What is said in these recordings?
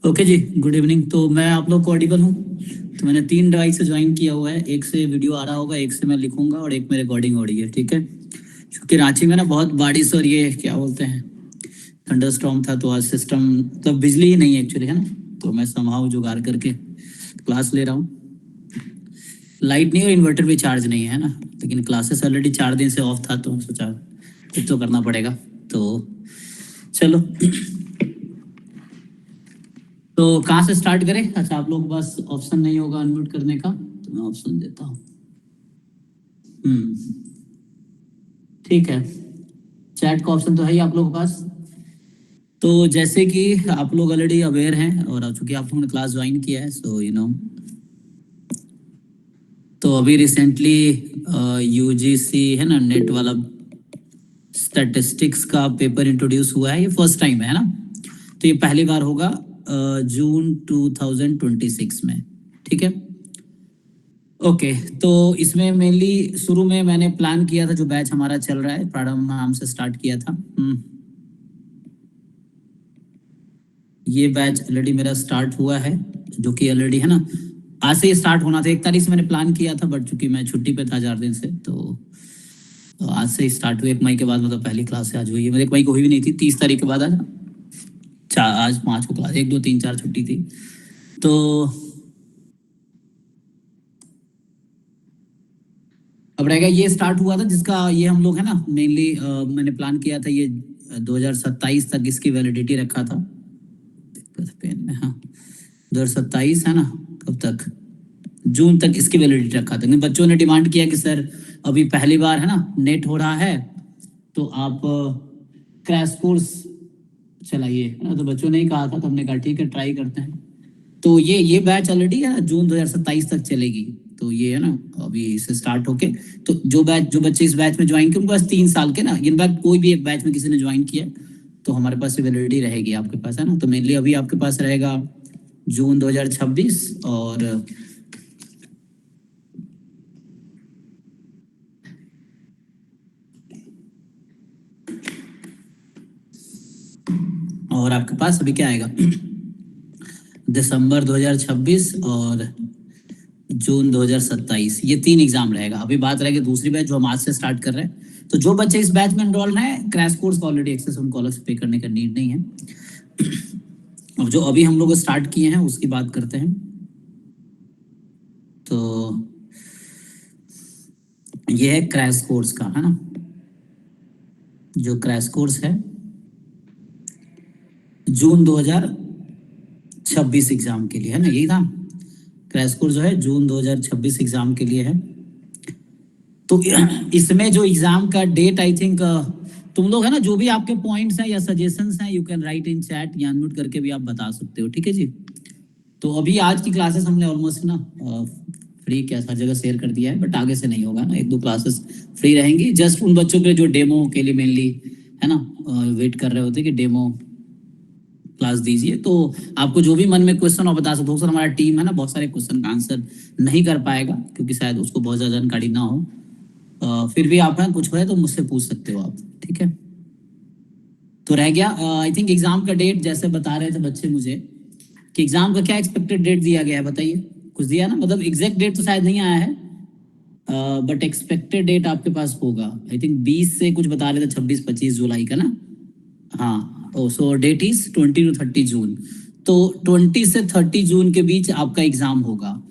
Okay जी, good evening. तो मैं आप लोग को ऑडिबल हूँ? तो मैंने 3 डिवाइस से ज्वाइन किया हुआ है। एक से वीडियो आ रहा होगा, एक से मैं लिखूंगा और एक में रिकॉर्डिंग हो रही है, ठीक है। क्योंकि रांची में ना बहुत बारिश और ये क्या बोलते हैं, थंडरस्टॉर्म था, तो आज सिस्टम तो बिजली ही नहीं है एक्चुअली, है ना। तो मैं समहाउ जुगाड़ करके क्लास ले रहा हूँ। लाइट नहीं और इन्वर्टर भी चार्ज नहीं है ना, लेकिन क्लासेस ऑलरेडी 4 दिन से ऑफ था, तो सोचा कुछ तो करना पड़ेगा। तो चलो तो कहाँ से स्टार्ट करें? अच्छा, आप लोग के पास ऑप्शन नहीं होगा अनम्यूट करने का, तो मैं ऑप्शन देता हूँ। ठीक है, चैट का ऑप्शन तो है ही आप लोगों के पास। तो जैसे कि आप लोग ऑलरेडी अवेयर हैं और चूंकि आप लोगों ने क्लास ज्वाइन किया है, सो तो अभी रिसेंटली यूजीसी है ना, नेट वाला स्टैटिस्टिक्स का पेपर इंट्रोड्यूस हुआ है। ये फर्स्ट टाइम है ना, तो ये पहली बार होगा जून 2026 में, ठीक है। ओके, तो इसमें मेनली शुरू में मैंने प्लान किया था, जो बैच हमारा चल रहा है, प्रारंभ नाम से स्टार्ट किया था। ये बैच ऑलरेडी मेरा स्टार्ट हुआ है, जो कि ऑलरेडी है ना, आज से स्टार्ट होना था। 1 तारीख से मैंने प्लान किया था, बट चूंकि मैं छुट्टी पे था 4 दिन से, तो आज से स्टार्ट हुई। 1 मई के बाद, मतलब पहली क्लास से आज हुई है। मेरे 1 मई को हुई भी नहीं थी, 30 तारीख के बाद आज आज 5 को क्लास, 1 2 3 4 छुट्टी थी। तो अब रहेगा, ये स्टार्ट हुआ था जिसका ये हम लोग है ना, मेनली मैंने प्लान किया था ये 2027 तक इसकी वैलिडिटी रखा था। पेन में, हाँ 2027 है ना, कब तक, जून तक इसकी वैलिडिटी रखा था। लेकिन बच्चों ने डिमांड किया कि सर अभी पहली बार है ना नेट हो रहा है, तो आप क्रैश कोर्स चलाइए, है ना। तो बच्चों ने ही कहा था, तो हमने कहा ठीक है, ट्राई करते हैं। तो ये बैच ऑलरेडी है जून 2027 तक चलेगी। तो ये है ना, अभी इसे स्टार्ट होके, तो जो बच्चे इस बैच में ज्वाइन किए उनके पास 3 साल के ना, इनफैक्ट कोई भी एक बैच में किसी ने ज्वाइन किया तो हमारे पास वैलिडिटी रहेगी आपके पास, है ना। तो मेनली अभी आपके पास रहेगा जून 2026 और आपके पास अभी क्या आएगा, दिसंबर 2026 और जून 2027, ये 3 एग्जाम रहेगा। अभी बात रहेगी दूसरी बैच जो हम आज से स्टार्ट कर रहे हैं। तो जो बच्चे इस बैच में एनरोल हैं, क्रैश कोर्स का ऑलरेडी एक्सेस उनको अलग से पे करने का नीड नहीं है। अब जो अभी हम लोग स्टार्ट किए हैं उसकी बात करते हैं। तो ये है क्रैश कोर्स का, है ना, जो क्रैश कोर्स है जून 2026 एग्जाम के लिए, है ना, यही था। क्रैश कोर्स जो है जून 2026 एग्जाम के लिए है। तो इसमें जो एग्जाम का डेट, आई थिंक तुम लोग है ना, जो भी आपके पॉइंट्स हैं या सजेशंस हैं, you can write in chat या अनम्यूट करके भी आप बता सकते हो, ठीक है जी। तो अभी आज की क्लासेस हमने ऑलमोस्ट ना फ्री क्या हर जगह शेयर कर दिया है, बट आगे से नहीं होगा ना, 1 2 क्लासेस फ्री रहेंगी। जस्ट उन बच्चों के जो डेमो के लिए मेनली है ना वेट कर रहे होते कि डेमो क्लास दीजिए। तो आपको जो भी मन में क्वेश्चन और बता सकते हो। सर हमारा टीम है ना, बहुत सारे क्वेश्चन का आंसर नहीं कर पाएगा, क्योंकि शायद उसको बहुत ज़्यादा जानकारी ना हो। फिर भी आप कुछ है तो मुझसे पूछ सकते हो आप, ठीक है। तो रह गया आई थिंक एग्जाम का डेट, जैसे बता रहे थे बच्चे मुझे कि एग्जाम का क्या एक्सपेक्टेड डेट दिया गया है, बताइए। कुछ दिया ना, मतलब एग्जैक्ट डेट तो शायद नहीं आया है, बट एक्सपेक्टेड डेट आपके पास होगा। आई थिंक 20 से कुछ बता रहे थे, 26-25 जुलाई का ना। हाँ, सो डेट इज 20 to 30 जून। तो 20 से 30 जून के बीच आपका एग्जाम होगा।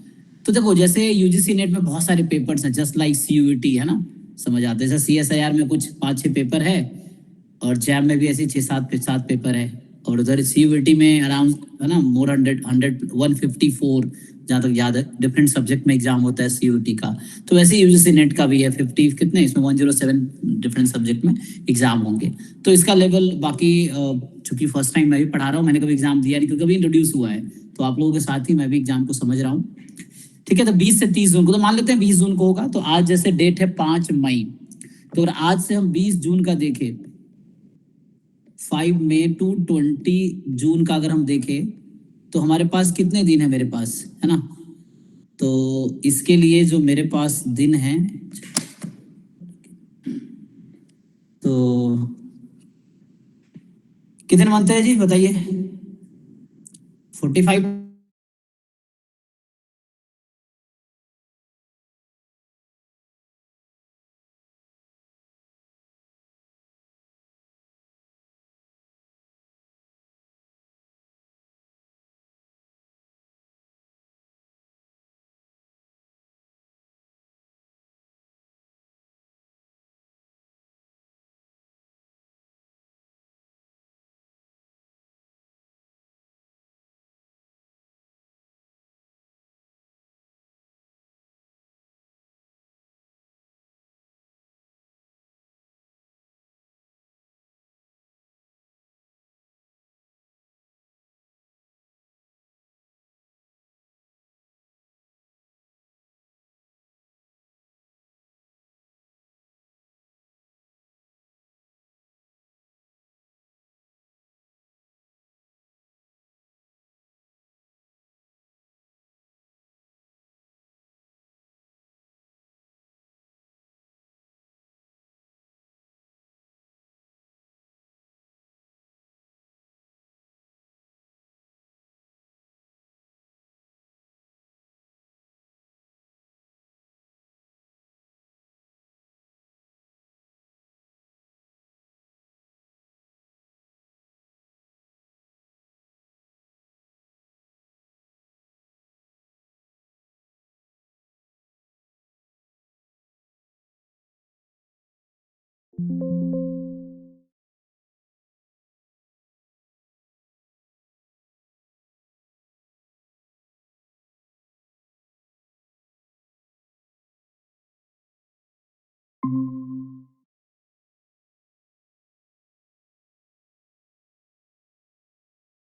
तो देखो, जैसे यूजीसी नेट में बहुत सारे पेपर्स हैं, जस्ट लाइक सीयूईटी, है ना, समझ आते हैं। जैसे सीएसआईआर में कुछ 5-6 पेपर है, और जैम में भी ऐसे 6-7 पेपर है, और उधर सीयूईटी में अराउंड है ना मोर 154, जहाँ तक याद है, डिफरेंट सब्जेक्ट में एग्जाम होता है सीयूईटी का। तो वैसे यूजीसी नेट का भी है 50 कितने, इसमें 107 डिफरेंट सब्जेक्ट में एग्जाम होंगे। तो इसका लेवल बाकी, चूंकि फर्स्ट टाइम मैं भी पढ़ा रहा हूँ, मैंने कभी एग्जाम दिया नहीं, क्योंकि अभी इंट्रोड्यूस हुआ है, तो आप लोगों के साथ ही मैं भी एग्जाम को समझ रहा हूँ, ठीक है। तो 20 से 30 जून को, तो मान लेते हैं 20 जून को होगा। तो आज जैसे डेट है 5 मई, तो अगर आज से हम 20 जून का देखें, 5 मई to 20 जून का अगर हम देखें, तो हमारे पास कितने दिन है मेरे पास, है ना। तो इसके लिए जो मेरे पास दिन है, तो कितने बनते हैं जी, बताइए। 45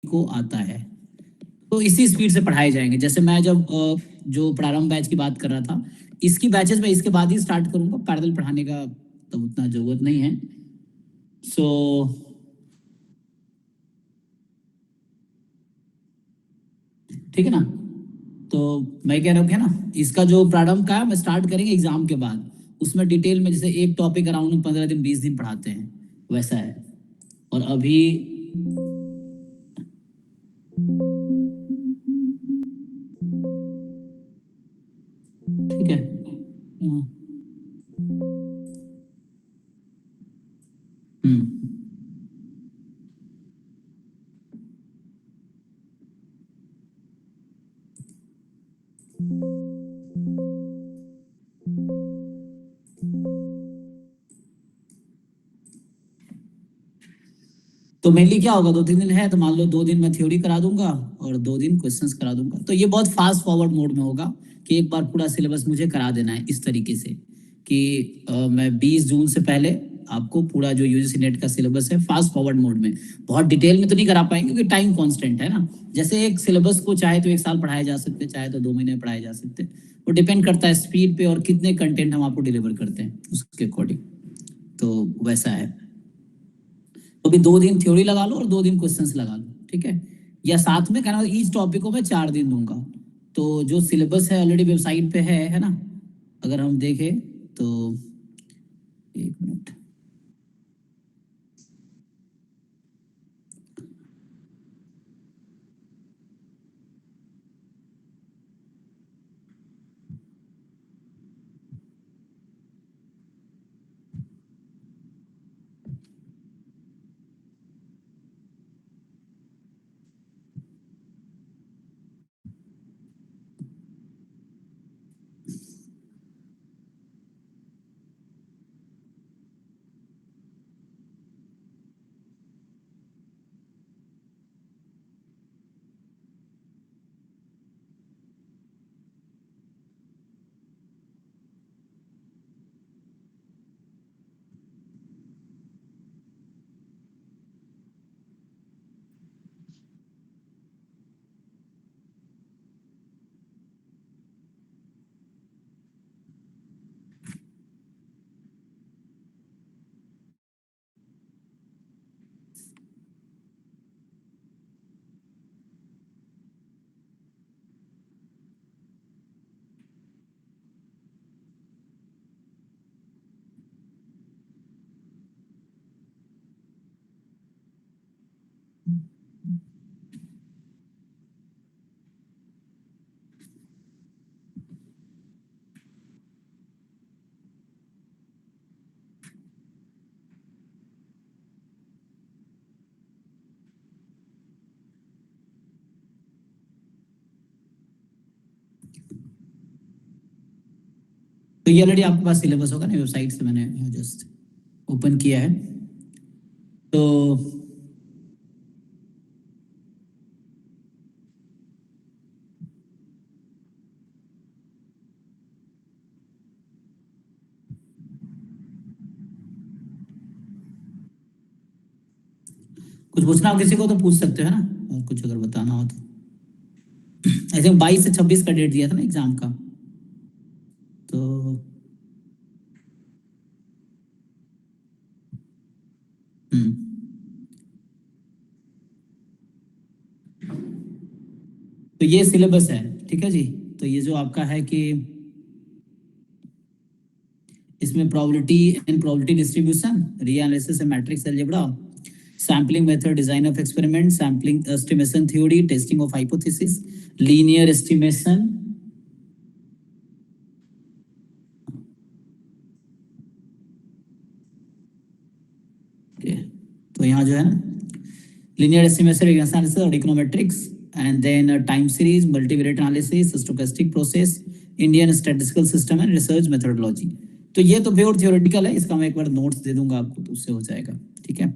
को आता है, तो इसी स्पीड से पढ़ाए जाएंगे। जैसे मैं जब जो प्रारंभ बैच की बात कर रहा था, इसकी बैचेस मैं इसके बाद ही स्टार्ट करूंगा, पैरेलल पढ़ाने का तो उतना जरूरत नहीं है। सो ठीक है ना। तो मैं कह रहा हूँ कि ना, इसका जो प्रारंभ का है मैं स्टार्ट करेंगे एग्जाम के बाद, उसमें डिटेल में जैसे एक टॉपिक अराउंड 15 दिन 20 दिन पढ़ाते हैं, वैसा है। और अभी ठीक है। हम्म। तो मेनली क्या होगा, 2-3 दिन है तो मान लो 2 दिन मैं थ्योरी करा दूंगा और 2 दिन क्वेश्चंस करा दूंगा। तो ये बहुत फास्ट फॉरवर्ड मोड में होगा कि एक बार पूरा सिलेबस मुझे करा देना है इस तरीके से कि मैं 20 जून से पहले आपको पूरा जो यूजीसी नेट का सिलेबस है फास्ट फॉरवर्ड मोड में, बहुत डिटेल में तो नहीं करा पाएंगे क्योंकि टाइम कांस्टेंट है ना। जैसे एक सिलेबस को चाहे तो 1 साल पढ़ाए जा सकते, चाहे तो 2 महीने पढ़ाए जा सकते, वो डिपेंड करता है स्पीड पे और कितने कंटेंट हम आपको डिलीवर करते हैं उसके अकॉर्डिंग। तो वैसा है। तो भी 2 दिन थ्योरी लगा लो और 2 दिन क्वेश्चंस लगा लो, ठीक है। या साथ में कहना ईच टॉपिक को मैं 4 दिन दूंगा। तो जो सिलेबस है ऑलरेडी वेबसाइट पे है ना, अगर हम देखें तो 1 मिनट। ये ऑलरेडी आपके पास सिलेबस होगा ना, वेबसाइट से मैंने जस्ट ओपन किया है। तो कुछ पूछना हो किसी को तो पूछ सकते हो है ना, और कुछ अगर बताना हो तो। ऐसे 22 से 26 का डेट दिया था ना एग्जाम का, तो तो ये सिलेबस है, ठीक है जी। तो ये जो आपका है कि इसमें probability and probability distribution, real analysis and matrix algebra, sampling method, design of experiment, sampling estimation theory, testing of hypothesis, linear estimation. तो यहाँ जो है ना linear estimation, regression analysis और econometrics, and then time series, multivariate analysis, stochastic process, Indian statistical system and research methodology। तो ये तो pure theoretical है, इसका मैं एक बार नोट्स दे दूंगा आपको तो उससे हो जाएगा, ठीक है।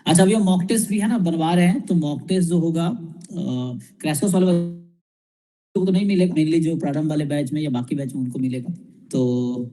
अच्छा अभी हम मॉक टेस्ट भी है ना बनवा रहे हैं, तो मॉक टेस्ट जो होगा क्रैश कोर्स वाले को तो नहीं मिलेगा, मेनली जो प्रारंभ वाले बैच में या बाकी बैच में उनको मिलेगा। तो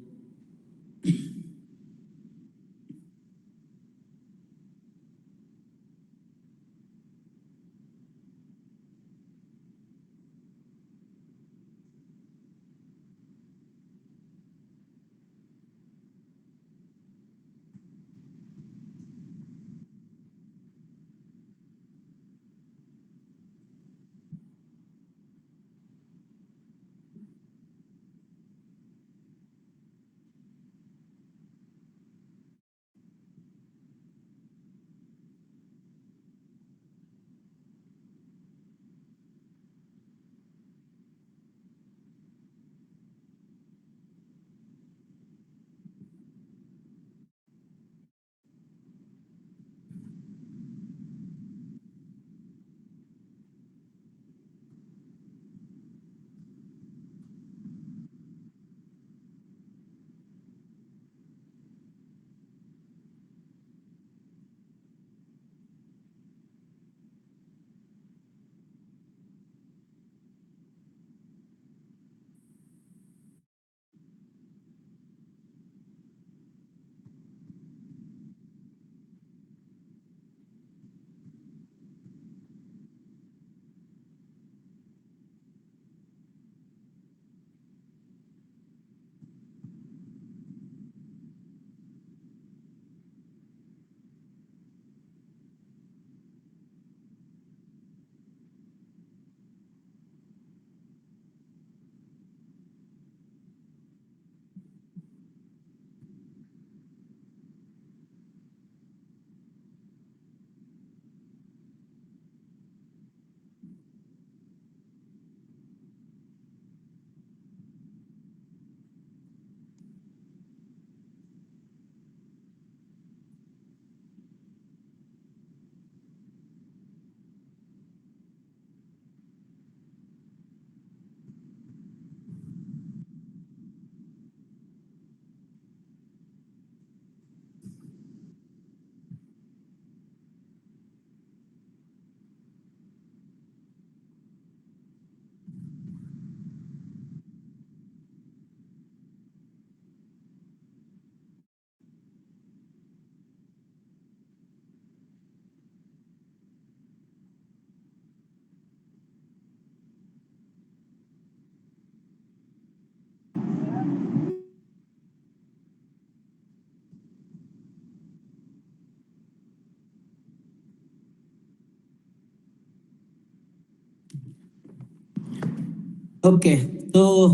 ओके, तो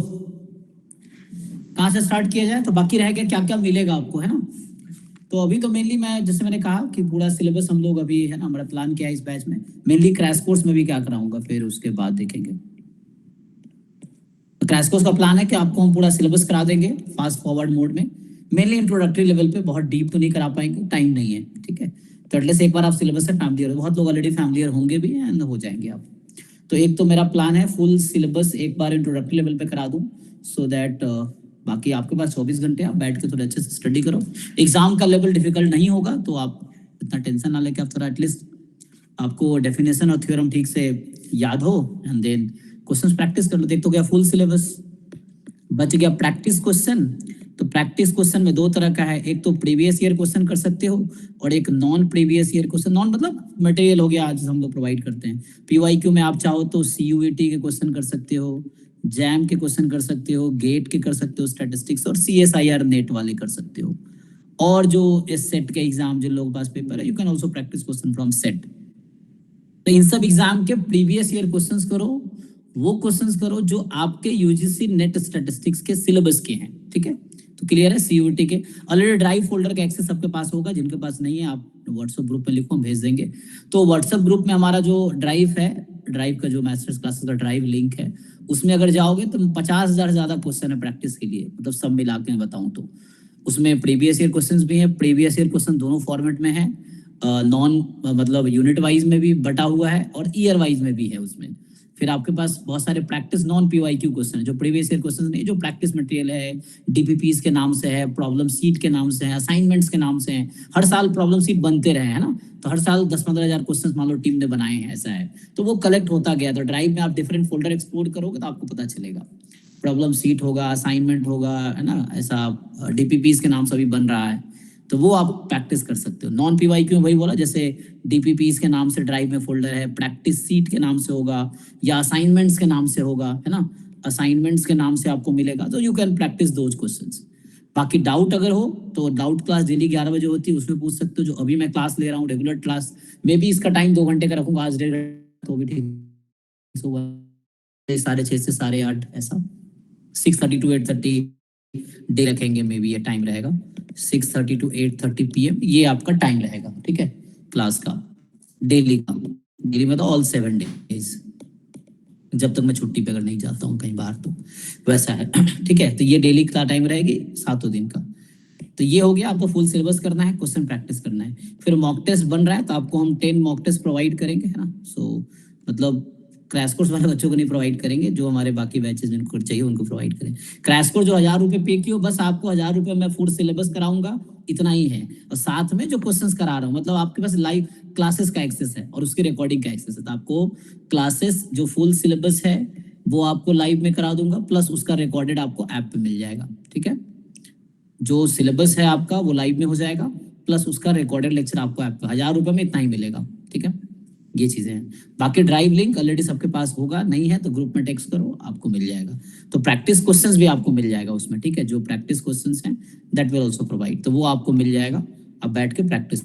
कहाँ से स्टार्ट किया जाए, तो बाकी रह गया क्या क्या मिलेगा आपको है ना। तो अभी तो मेनली मैं जैसे मैंने कहा कि पूरा सिलेबस हम लोग अभी है ना, हमारा प्लान क्या है इस बैच में, मेनली क्रैश कोर्स में भी क्या कराऊंगा, फिर उसके बाद देखेंगे। तो क्रैश कोर्स का प्लान है कि आपको हम पूरा सिलेबस करा देंगे फास्ट फॉरवर्ड मोड में, मेनली इंट्रोडक्टरी लेवल पे, बहुत डीप तो नहीं करा पाएंगे, टाइम नहीं है, ठीक है। तो एटलीस्ट एक बार आप सिलेबस से फैमिलियर हो, बहुत लोग ऑलरेडी फैमिलियर होंगे भी एंड हो जाएंगे आप। तो एक तो मेरा प्लान है फुल सिलेबस एक बार इंट्रोडक्टरी लेवल पे करा दूं, सो दैट बाकी आपके पास 24 घंटे, आप बैठ के थोड़ा अच्छे से स्टडी करो। एग्जाम का लेवल डिफिकल्ट नहीं होगा, तो आप इतना टेंशन ना लेके आप थोड़ा एटलीस्ट आपको डेफिनेशन और थ्योरम ठीक से याद हो, एंड देन क्वेश्चंस प्रैक्टिस कर लो। देख तो गया फुल सिलेबस, बच गया प्रैक्टिस क्वेश्चन। तो प्रैक्टिस क्वेश्चन में दो तरह का है, एक तो प्रीवियस ईयर क्वेश्चन कर सकते हो और एक non previous year question. Non मतलब मटेरियल हो गया आज हम लोग प्रोवाइड करते हैं। पीवाईक्यू में आप चाहो तो सीयूईटी के क्वेश्चन कर सकते हो, जैम के क्वेश्चन कर सकते हो, गेट के कर सकते हो, स्टैटिस्टिक्स और सीएसआईआर नेट वाले कर सकते हो। और जो इस सेट के एग्जाम जिन लोगों के पास पेपर है, you can also practice question from set. तो इन सब एग्जाम के प्रीवियस ईयर क्वेश्चंस करो, वो क्वेश्चंस करो जो आपके यूजीसी नेट स्टैटिस्टिक्स के सिलेबस के हैं, ठीक है। तो क्लियर है, सीयूटी के ऑलरेडी ड्राइव फोल्डर का एक्सेस सबके पास होगा, जिनके पास नहीं है आप व्हाट्सएप ग्रुप में लिखो, हम भेज देंगे। तो व्हाट्सएप ग्रुप में हमारा जो ड्राइव है, ड्राइव का जो मास्टर्स क्लासेस का ड्राइव लिंक है, उसमें अगर जाओगे तो 50,000 से ज्यादा क्वेश्चन है प्रैक्टिस के लिए, मतलब सब मिला के मैं बताऊं तो। उसमें प्रीवियस ईयर क्वेश्चंस भी हैं, प्रीवियस ईयर क्वेश्चन दोनों फॉर्मेट में है, नॉन मतलब यूनिट वाइज में भी बटा हुआ है और ईयर वाइज में भी है उसमें। फिर आपके पास बहुत सारे प्रैक्टिस नॉन पीवाईक्यू क्वेश्चन है, जो प्रीवियस ईयर क्वेश्चन नहीं, जो प्रैक्टिस मटेरियल है, डीपीपीस के नाम से है, प्रॉब्लम सीट के नाम से है, असाइनमेंट्स के नाम से है। हर साल प्रॉब्लम सीट बनते रहे हैं ना, तो हर साल 10-15 हजार क्वेश्चन मान लो टीम ने बनाए हैं, ऐसा है। तो वो कलेक्ट होता गया। तो ड्राइव में आप डिफरेंट फोल्डर एक्सप्लोर करोगे तो आपको पता चलेगा, प्रॉब्लम सीट होगा, असाइनमेंट होगा, है ना, ऐसा डीपीपीस के नाम से भी बन रहा है। तो वो आप प्रैक्टिस कर सकते हो। नॉन पीवाईक्यू में वही बोला, जैसे डीपीपीस के नाम से ड्राइव में फोल्डर है, प्रैक्टिस सीट के नाम से होगा या असाइनमेंट्स के नाम से होगा, है ना, असाइनमेंट्स के नाम से आपको मिलेगा, तो you can practice those questions. बाकी डाउट अगर हो तो डाउट क्लास डेली 11 बजे होती है, उसमें पूछ सकते हो। जो अभी मैं क्लास ले रहा हूँ रेगुलर क्लास में भी, इसका टाइम 2 घंटे का रखूंगा आज, तो भी ठीक, सुबह 6:30 से 8:30 ऐसा, 6:30 to 8:30 डे रखेंगे, मे बी ये टाइम रहेगा 6:30 to 8:30 PM, ये आपका टाइम रहेगा, ठीक है, क्लास का, डेली का। डेली में तो ऑल 7 डेज, जब तक मैं छुट्टी पे अगर नहीं जाता हूँ कहीं बाहर, तो वैसा है। ठीक है, तो ये डेली का टाइम रहेगी 7 दिन का। तो ये हो गया, आपको फुल सिलेबस करना है, क्वेश्चन प्रैक्टिस करना है। फिर मॉक टेस्ट बन रहा है, तो आपको हम 10 मॉक टेस्ट प्रोवाइड करेंगे, है ना। सो मतलब क्रैश कोर्स वाले बच्चों को नहीं प्रोवाइड करेंगे, जो हमारे बाकी बैचेस जिनको चाहिए उनको प्रोवाइड करें। क्रैश कोर्स जो 1000 रुपये पे किए हो, बस आपको 1000 रुपये में फुल सिलेबस कराऊंगा, इतना ही है। और साथ में जो क्वेश्चंस करा रहा हूँ, मतलब आपके पास लाइव क्लासेस का एक्सेस है और उसकी रिकॉर्डिंग का एक्सेस है। तो आपको क्लासेस जो फुल सिलेबस है वो आपको लाइव में करा दूंगा, प्लस उसका रिकॉर्डेड आपको ऐप पे मिल जाएगा, ठीक है। जो सिलेबस है आपका वो लाइव में हो जाएगा, प्लस उसका रिकॉर्डेड लेक्चर आपको ऐप पे 1000 रुपये में इतना ही मिलेगा, ठीक है। ये चीजें हैं। बाकी ड्राइव लिंक ऑलरेडी सबके पास होगा, नहीं है तो ग्रुप में टेक्स्ट करो, आपको मिल जाएगा। तो प्रैक्टिस क्वेश्चंस भी आपको मिल जाएगा उसमें, ठीक है। जो प्रैक्टिस क्वेश्चंस हैं दैट विल आल्सो प्रोवाइड, तो वो आपको मिल जाएगा, आप बैठ के प्रैक्टिस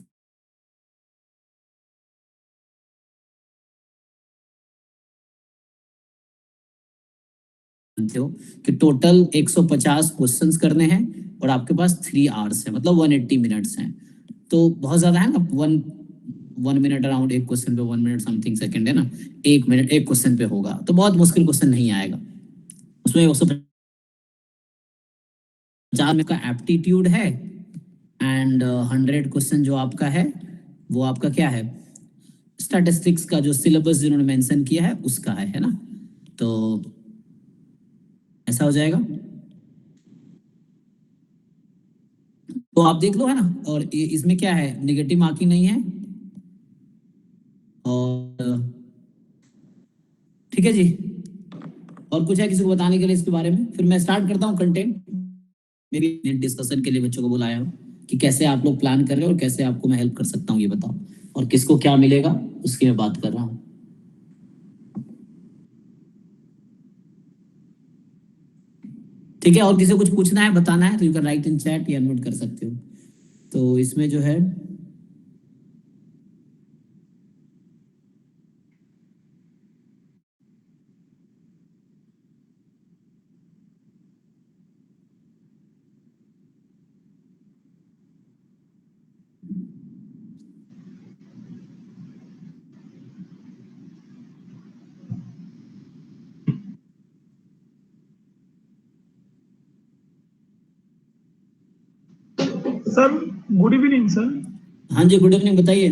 हो कि टोटल 150 क्वेश्चंस करने हैं और आपके पास 3 आवर्स है, मतलब 180 मिनट्स हैं। तो बहुत ज्यादा है ना, 1 मिनट अराउंड एक क्वेश्चन पे, 1 मिनट समथिंग सेकंड, है ना, 1 मिनट एक क्वेश्चन पे होगा, तो बहुत मुश्किल क्वेश्चन नहीं आएगा उसमें। 150 का एप्टीट्यूड है, एंड 100 क्वेश्चन जो आपका है वो आपका क्या है, स्टैटिस्टिक्स का जो सिलेबस जिन्होंने मेंशन किया है उसका है ना। तो ऐसा हो जाएगा, तो आप देख लो, है ना। और इसमें क्या है, निगेटिव मार्किंग नहीं है, और ठीक है जी। और कुछ है किसी को बताने के लिए इसके बारे में? फिर मैं स्टार्ट करता हूँ कंटेंट। मेरी डिस्कशन के लिए बच्चों को बुलाया हूँ कि कैसे आप लोग प्लान कर रहे हो और कैसे आपको मैं हेल्प कर सकता हूँ, ये बताओ। और किसको क्या मिलेगा उसकी मैं बात कर रहा हूँ, ठीक है। और किसी को कुछ पूछना है, बताना है, तो you can write in chat या नोट कर सकते हो। तो इसमें जो है, सर गुड इवनिंग सर। हाँ जी, गुड इवनिंग, बताइए।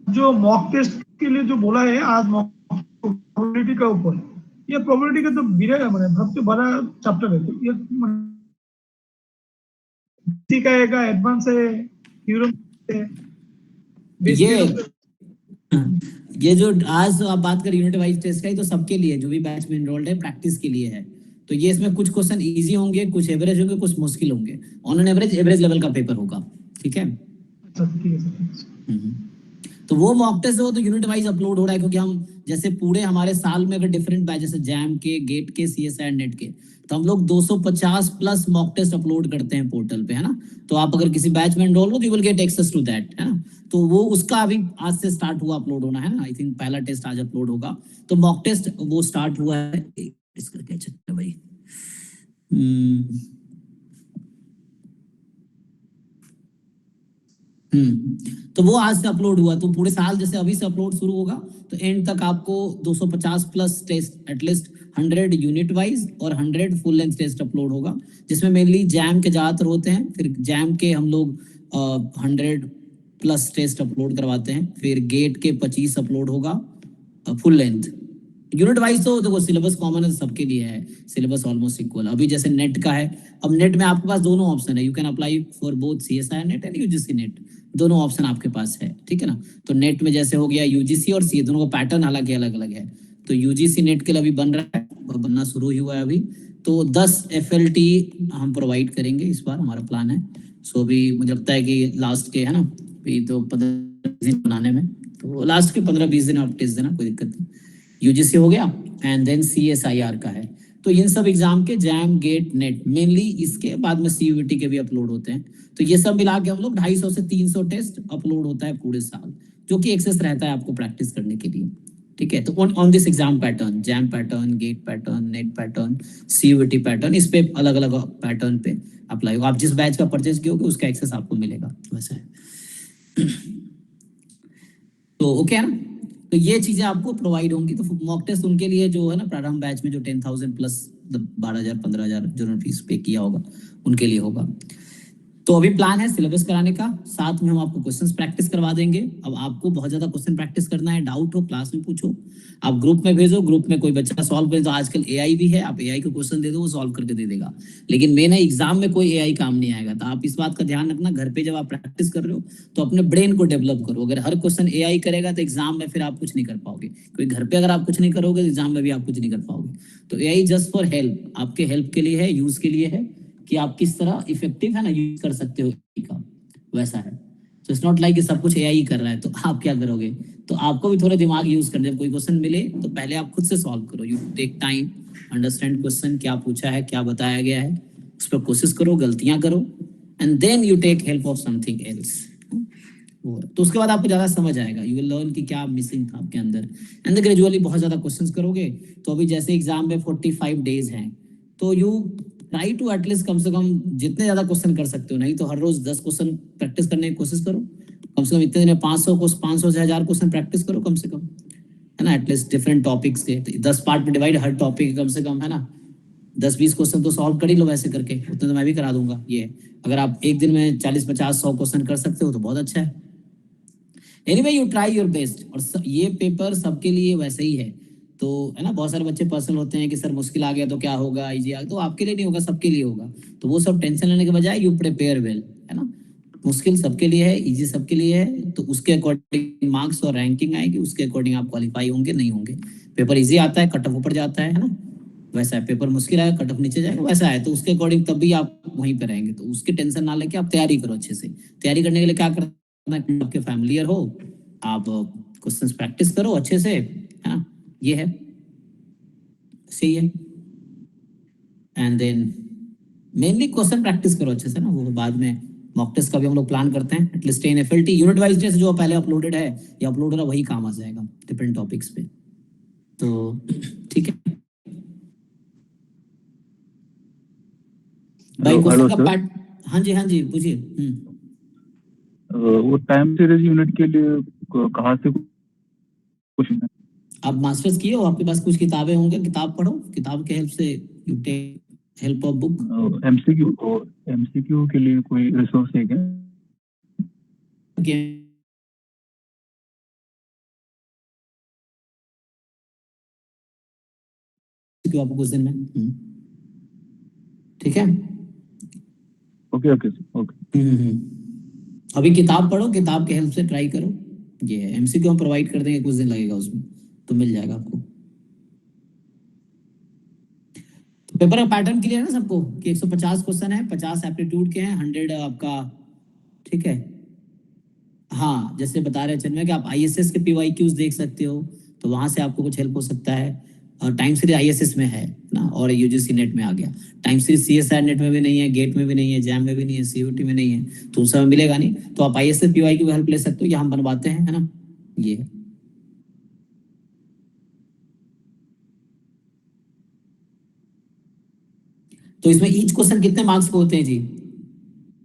जो मॉक टेस्ट के लिए जो बोला है आज, मॉक प्रोबेबिलिटी का ऊपर, ये प्रोबेबिलिटी का तो बिरा है, मैंने सबसे बड़ा चैप्टर है, तो ये इसी का एक एडवांस है, न्यूरल है, ये बेसिकली ये जो आज आप बात कर यूनिट वाइज टेस्ट का ही, तो सबके लिए जो भी बैच में इनरोल्ड है प्रैक्टिस के लिए है। तो ये इसमें कुछ क्वेश्चन इजी होंगे, कुछ एवरेज होंगे, कुछ मुश्किल होंगे। On an average average level का पेपर होगा, ठीक है। अच्छा ठीक है सर। हम्म। तो वो मॉक टेस्ट वो तो यूनिट वाइज अपलोड हो रहा है, क्योंकि हम जैसे पूरे हमारे साल में अगर डिफरेंट बैच जैसे जैम के, गेट के, सीएसआई नेट के, तो हम लोग 250 प्लस मॉक टेस्ट अपलोड करते हैं पोर्टल पे, है ना। तो आप अगर किसी बैच में एनरोल हो तो you will get access to that, है ना। तो वो उसका अभी आज से स्टार्ट हुआ अपलोड होना, है ना। आई थिंक पहला टेस्ट आज अपलोड होगा। तो मॉक टेस्ट वो स्टार्ट हुआ है। इसका क्या चक्कर है भाई। हम्म तो वो आज से अपलोड हुआ, तो पूरे साल जैसे अभी से अपलोड शुरू होगा, तो एंड तक आपको 250 plus test, at least 100 unit wise और 100 फुल लेंथ टेस्ट अपलोड होगा, जिसमें मेनली जैम के ज्यादातर होते हैं। फिर जैम के हम लोग 100 प्लस टेस्ट अपलोड करवाते हैं। फिर गेट के 25 अपलोड होगा फुल लेंथ। यूनिट वाइज तो देखो सिलेबस कॉमन है, सबके लिए है सिलेबस ऑलमोस्ट इक्वल। अभी जैसे नेट का है, अब नेट में आपके पास दोनों ऑप्शन है, you can apply for both CSI net and UGC net, दोनों ऑप्शन आपके पास है, ठीक है ना। तो नेट में जैसे हो गया यूजीसी और सी, दोनों का पैटर्न हालांकि अलग अलग है। तो यूजीसी नेट के लिए अभी बन रहा है, बनना शुरू ही हुआ है अभी। तो 10 एफएलटी हम प्रोवाइड करेंगे इस बार, हमारा प्लान है। सो अभी मुझे लगता है कि लास्ट के, है ना, अभी तो 15 दिन बनाने में, तो लास्ट के 15-20 दिन आप टेस्ट देना, कोई दिक्कत नहीं। यूजीसी हो गया, एंड देन सीएसआईआर का है। तो इन सब एग्जाम के जैम, गेट, नेट मेनली, इसके बाद में सीयूईटी के भी अपलोड होते हैं। तो ये सब मिला के हम लोग 250 से 300 टेस्ट अपलोड होता है पूरे साल, जो कि एक्सेस रहता है आपको प्रैक्टिस करने के लिए, ठीक है। तो on this exam pattern, JAM pattern, GATE pattern, NET pattern, CUET pattern, इस पे अलग अलग पैटर्न पे अप्लाई होगा। आप जिस बैच का परचेज किए उसका एक्सेस आपको मिलेगा, वैसा है। तो ओके है ना। तो ये चीजें आपको प्रोवाइड होंगी। तो मॉक टेस्ट उनके लिए जो है ना, प्रारंभ बैच में जो 10,000 प्लस 12,000 15,000 जिन्होंने फीस पे किया होगा, उनके लिए होगा। तो अभी प्लान है सिलेबस कराने का, साथ में हम आपको क्वेश्चंस प्रैक्टिस करवा देंगे। अब आपको बहुत ज्यादा क्वेश्चन प्रैक्टिस करना है, डाउट हो क्लास में पूछो, आप ग्रुप में भेजो, ग्रुप में कोई बच्चा सॉल्व करे, तो आजकल एआई भी है, आप एआई को क्वेश्चन दे दो, वो सॉल्व करके दे देगा। लेकिन मेन है एग्जाम में कोई एआई काम नहीं आएगा। तो आप इस बात का ध्यान रखना, घर पे जब आप प्रैक्टिस कर रहे हो तो अपने ब्रेन को डेवलप करो। अगर हर क्वेश्चन एआई करेगा तो एग्जाम में फिर आप कुछ नहीं कर पाओगे, क्योंकि घर पे अगर आप कुछ नहीं करोगे तो एग्जाम में भी आप कुछ नहीं कर पाओगे। तो एआई जस्ट फॉर हेल्प, आपके हेल्प के लिए है, यूज के लिए है, कि आप किस तरह इफेक्टिव है ना यूज कर सकते हो का, वैसा है। तो इट्स नॉट लाइक कि सब कुछ एआई कर रहा है तो आप क्या करोगे। तो आपको भी थोड़ा दिमाग यूज करना, जब कोई क्वेश्चन मिले तो पहले आप खुद से सॉल्व करो, you take time, understand question क्या पूछा है, क्या बताया गया है, उस पर कोशिश करो, गलतियां करो, and then you take help of something else. तो उसके बाद आपको ज्यादा समझ आएगा, यू विल लर्न कि क्या मिसिंग था आपके अंदर। एंड ग्रेजुअली बहुत ज्यादा क्वेश्चंस करोगे। तो अभी जैसे एग्जाम में 45 डेज हैं, तो यू ट्राई टू एटलीस्ट कम से कम जितने ज्यादा क्वेश्चन कर सकते हो, नहीं तो हर रोज 10 क्वेश्चन प्रैक्टिस करने की कोशिश करो। कम से कम इतने दिन में 500 से 1000 क्वेश्चन प्रैक्टिस करो कम से कम, है ना। एटलीस्ट डिफरेंट टॉपिक्स के 10 पार्ट में डिवाइड, हर टॉपिक कम से कम, है ना, 10-20 क्वेश्चन तो सॉल्व कर ही लो वैसे करके, उतने तो मैं भी करा दूंगा। ये अगर आप एक दिन में 40-50-100 क्वेश्चन कर सकते हो तो बहुत अच्छा है। Anyway you try your best. और ये पेपर सबके लिए वैसे ही है। तो है ना, बहुत सारे बच्चे पर्सनल होते हैं कि सर मुश्किल आ गया तो क्या होगा, इजी आ गया, तो आपके लिए नहीं होगा, सबके लिए होगा। तो वो सब टेंशन लेने के बजाय यू प्रिपेयर वेल, है ना। मुश्किल सबके लिए है, इजी सबके लिए है, तो उसके अकॉर्डिंग मार्क्स और रैंकिंग आएगी, उसके अकॉर्डिंग आप क्वालिफाई होंगे नहीं होंगे। पेपर इजी आता है, कट ऑफ ऊपर जाता है ना, वैसा है। पेपर मुश्किल आएगा, कट ऑफ नीचे जाएगा, वैसा है। तो उसके अकॉर्डिंग तब भी आप वहीं पे रहेंगे, तो उसकी टेंशन ना लेके आप तैयारी करो अच्छे से। तैयारी करने के लिए क्या करना है, आपके फैमिलियर हो, आप क्वेश्चंस प्रैक्टिस करो अच्छे से, है ना, ये है, सही है। And then mainly question practice करो अच्छे से ना, वो बाद में मॉक टेस्ट का भी हम लोग प्लान करते हैं। At least 10 FLT unit wise test जो पहले अपलोडेड है या अपलोड हो रहा, वही काम आ जाएगा डिफरेंट टॉपिक्स पे। तो ठीक है भाई, हेलो हेलो क्वेश्चन का सर। पार्ट। हाँ जी, हाँ जी, पूछिए। वो टाइम सीरीज यूनिट के लिए कहाँ से कुछ आप मास्टर्स किए हो, आपके पास कुछ किताबें होंगे, किताब पढ़ो, किताब के हेल्प से you take help of book. MCQ के लिए कोई रिसोर्स है क्या? आपको कुछ दिन में, ठीक है। Okay okay sir, okay. अभी किताब पढ़ो, किताब के हेल्प से ट्राई करो। ये है एमसीक्यू हम प्रोवाइड कर देंगे, कुछ दिन लगेगा उसमें, तो मिल जाएगा आपको। तो पेपर का पैटर्न क्लियर है ना सबको कि 150 क्वेश्चन है, 50 एप्टीट्यूड के हैं, 100 आपका, ठीक है। हाँ, जैसे बता रहे चंद्र कि आप आईएसएस के पीवाईक्यूज देख सकते हो, तो वहां से आपको कुछ हेल्प हो सकता है। और टाइम सीरीज आईएसएस में है ना, और यूजीसी नेट में आ गया। टाइम सीरीज सीएसआर नेट में भी नहीं है, गेट में भी नहीं है, जैम में भी नहीं है, सीयूटी में नहीं है, तो उस समय मिलेगा नहीं। तो आप आईएसएस पीवाईक्यू हेल्प ले सकते हो, ये हम बनवाते हैं, है ना। ये है। तो इसमें ईच क्वेश्चन कितने मार्क्स के होते हैं जी?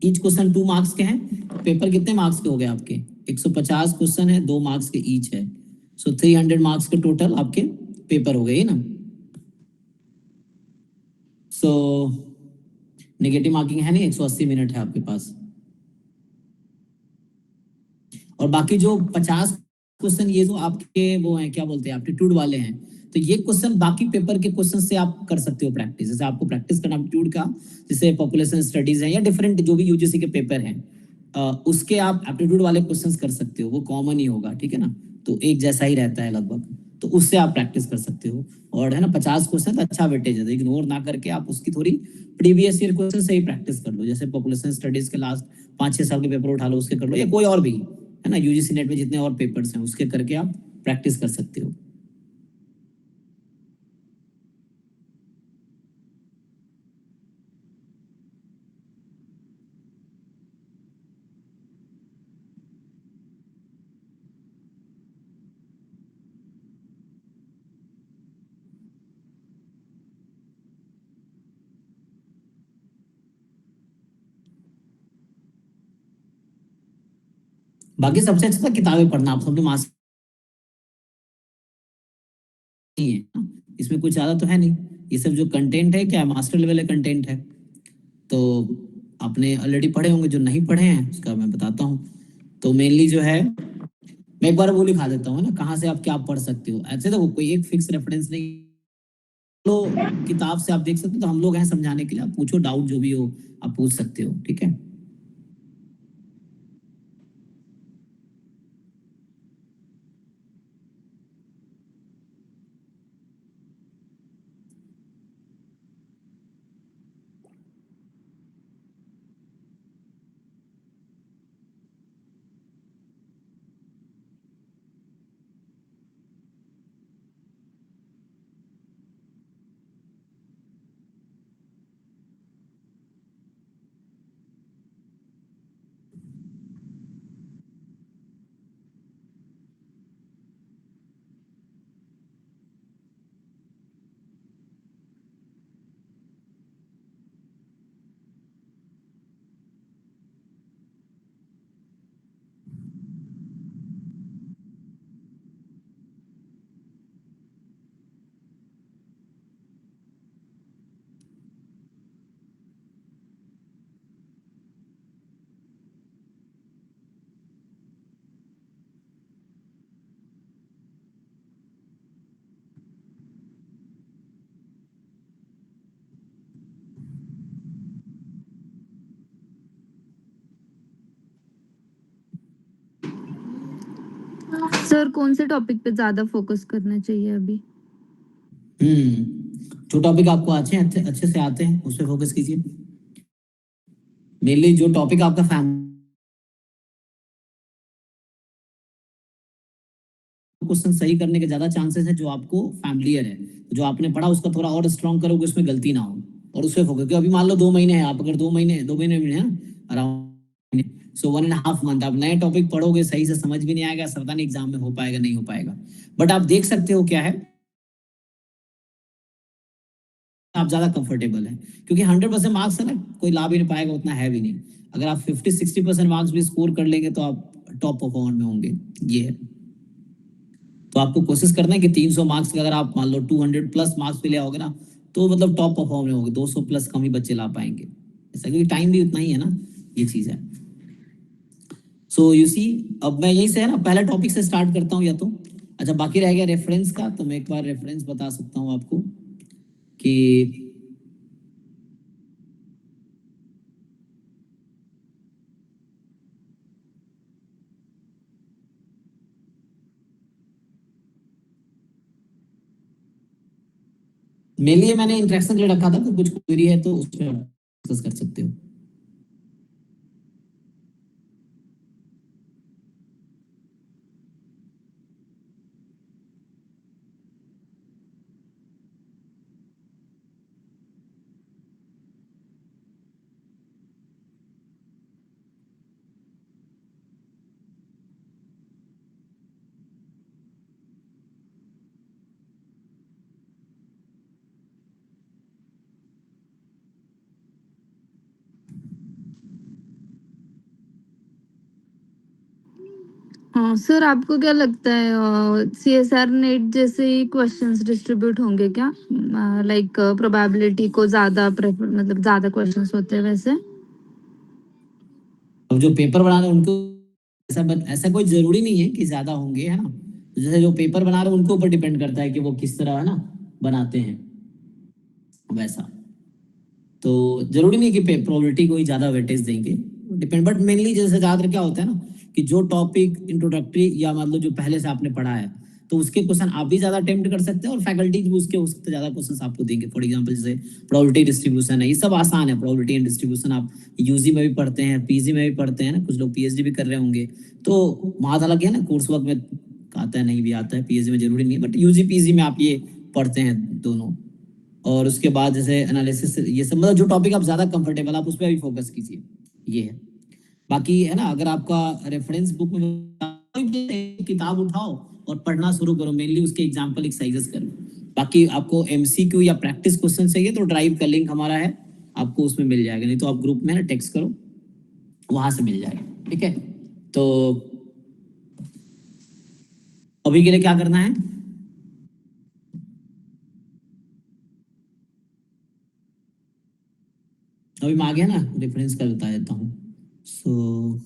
ईच क्वेश्चन 2 मार्क्स के हैं। पेपर कितने मार्क्स के हो गए आपके? 150 क्वेश्चन है, 2 मार्क्स के ईच है। सो 300 मार्क्स के टोटल आपके पेपर हो गए ना। सो नेगेटिव मार्किंग है नहीं, 180 मिनट है आपके पास। और बाकी जो 50 क्वेश्चन ये जो आपके वो हैं, क्या बोलते हैं, एप्टीट्यूड वाले हैं, तो ये क्वेश्चन बाकी पेपर के क्वेश्चन से आप कर सकते हो प्रैक्टिस। जैसे आपको प्रैक्टिस करना एप्टीट्यूड का, जैसे पॉपुलेशन स्टडीज है या डिफरेंट जो भी यूजीसी के पेपर हैं, उसके आप एप्टीट्यूड वाले क्वेश्चंस कर सकते हो, वो कॉमन ही होगा, ठीक है ना। तो एक जैसा ही रहता है लगभग, तो उससे आप प्रैक्टिस कर सकते हो। और है ना 50 क्वेश्चन अच्छा वेटेज है, इग्नोर ना करके आप उसकी थोड़ी प्रीवियस ईयर क्वेश्चन से ही प्रैक्टिस कर लो। जैसे पॉपुलेशन स्टडीज के लास्ट 5-6 साल के पेपर उठा लो, उसके कर लो, या कोई और भी है ना, यूजीसी नेट में जितने और पेपर्स हैं उसके करके आप प्रैक्टिस कर सकते हो। बाकी सबसे अच्छा था किताबें पढ़ना, आप सबके मास नहीं है ना? इसमें कुछ ज्यादा तो है नहीं, ये सब जो कंटेंट है क्या है, मास्टर लेवल का कंटेंट है। तो आपने ऑलरेडी पढ़े होंगे, जो नहीं पढ़े हैं उसका मैं बताता हूँ। तो मेनली जो है, मैं एक बार वो लिखा देता हूँ ना, कहाँ से आप क्या पढ़ सकते हो। ऐसे तो कोई एक फिक्स रेफरेंस नहीं, तो किताब से आप देख सकते हो, तो हम लोग हैं समझाने के लिए, आप पूछो, डाउट जो भी हो आप पूछ सकते हो, ठीक है। सर कौन से टॉपिक पे ज्यादा फोकस करना चाहिए अभी? जो टॉपिक आपको अच्छे अच्छे अच्छे से आते हैं उस पर फोकस कीजिए। मेनली जो टॉपिक आपका क्वेश्चन सही करने के ज्यादा चांसेस है, जो आपको फैमिलियर है, जो आपने पढ़ा उसका थोड़ा और स्ट्रॉन्ग करोगे, उसमें गलती ना हो, और उस पर फोकस। क्योंकि अभी मान लो 2 महीने हैं, आप अगर 2 महीने में है अराउंड, सो 1.5 मंथ आप नए टॉपिक पढ़ोगे, सही से समझ भी नहीं आएगा, पता नहीं एग्जाम में हो पाएगा नहीं हो पाएगा। बट आप देख सकते हो क्या है, आप ज्यादा कंफर्टेबल है, क्योंकि 100% मार्क्स है ना, कोई ला भी नहीं पाएगा, उतना है भी नहीं। अगर आप 50-60% मार्क्स भी स्कोर कर लेंगे तो आप टॉप परफॉर्मर में होंगे, ये है। तो आपको कोशिश करना है कि 300 मार्क्स का अगर आप मान लो 200 प्लस मार्क्स पे ले आओगे ना, तो मतलब टॉप परफॉर्मर होंगे। 200 प्लस कम ही बच्चे ला पाएंगे, ऐसा, क्योंकि टाइम भी उतना ही है ना, ये चीज है। सो यू सी, अब मैं यहीं से है ना पहले टॉपिक से स्टार्ट करता हूँ, या तो अच्छा बाकी रह गया रेफरेंस का, तो मैं एक बार रेफरेंस बता सकता हूँ आपको कि मेनली ये मैंने इंटरेक्शन के लिए रखा था, तो कुछ क्वेरी है तो उस पर डिस्कस कर सकते हो। हाँ सर, आपको क्या लगता है सीएसआर नेट जैसे ही क्वेश्चंस डिस्ट्रीब्यूट होंगे क्या? लाइक प्रोबेबिलिटी को ज्यादा मतलब ज्यादा क्वेश्चंस होते हैं वैसे? अब जो पेपर बना रहे हैं उनको ऐसा कोई जरूरी नहीं है कि ज्यादा होंगे, है ना। तो जैसे जो पेपर बना रहे हैं उनके ऊपर डिपेंड करता है कि वो किस तरह, है ना, बनाते हैं वैसा। तो जरूरी नहीं कि प्रोबेबिलिटी को ही ज्यादा वेटेज देंगे, डिपेंड। बट मेनली जैसे ज्यादातर क्या होता है ना, कि जो टॉपिक इंट्रोडक्टरी या मतलब जो पहले से आपने पढ़ा है, तो उसके क्वेश्चन आप भी ज्यादा अटेम्प्ट कर सकते हैं और फैकल्टी भी उसके हो सकते ज्यादा क्वेश्चन आपको देंगे। फॉर एग्जाम्पल जैसे प्रोबेबिलिटी डिस्ट्रीब्यूशन है, ये सब आसान है। प्रोबेबिलिटी एंड डिस्ट्रीब्यूशन आप यूजी में भी पढ़ते हैं, पीजी में भी पढ़ते हैं ना, कुछ लोग पीएचडी भी कर रहे होंगे। तो वहां अलग है ना, कोर्स वर्क में आता है नहीं भी आता है, पीएचडी में जरूरी नहीं है, बट यूजी पीजी में आप ये पढ़ते हैं दोनों। और उसके बाद जैसे एनालिसिस, ये सब मतलब जो टॉपिक आप ज्यादा कंफर्टेबल आप उस पर भी फोकस कीजिए, ये है। बाकी है ना, अगर आपका रेफरेंस बुक में किताब उठाओ और पढ़ना शुरू करो, मेनली उसके एग्जाम्पल एक्सरसाइजेस करो। बाकी आपको एमसीक्यू या प्रैक्टिस क्वेश्चन चाहिए तो ड्राइव का लिंक हमारा है, आपको उसमें मिल जाएगा, नहीं तो आप ग्रुप में ना टेक्स्ट करो, वहां से मिल जाएगा। ठीक है, तो अभी के लिए क्या करना है? अभी मैं आ गया ना, रेफरेंस का बता देता हूँ। सो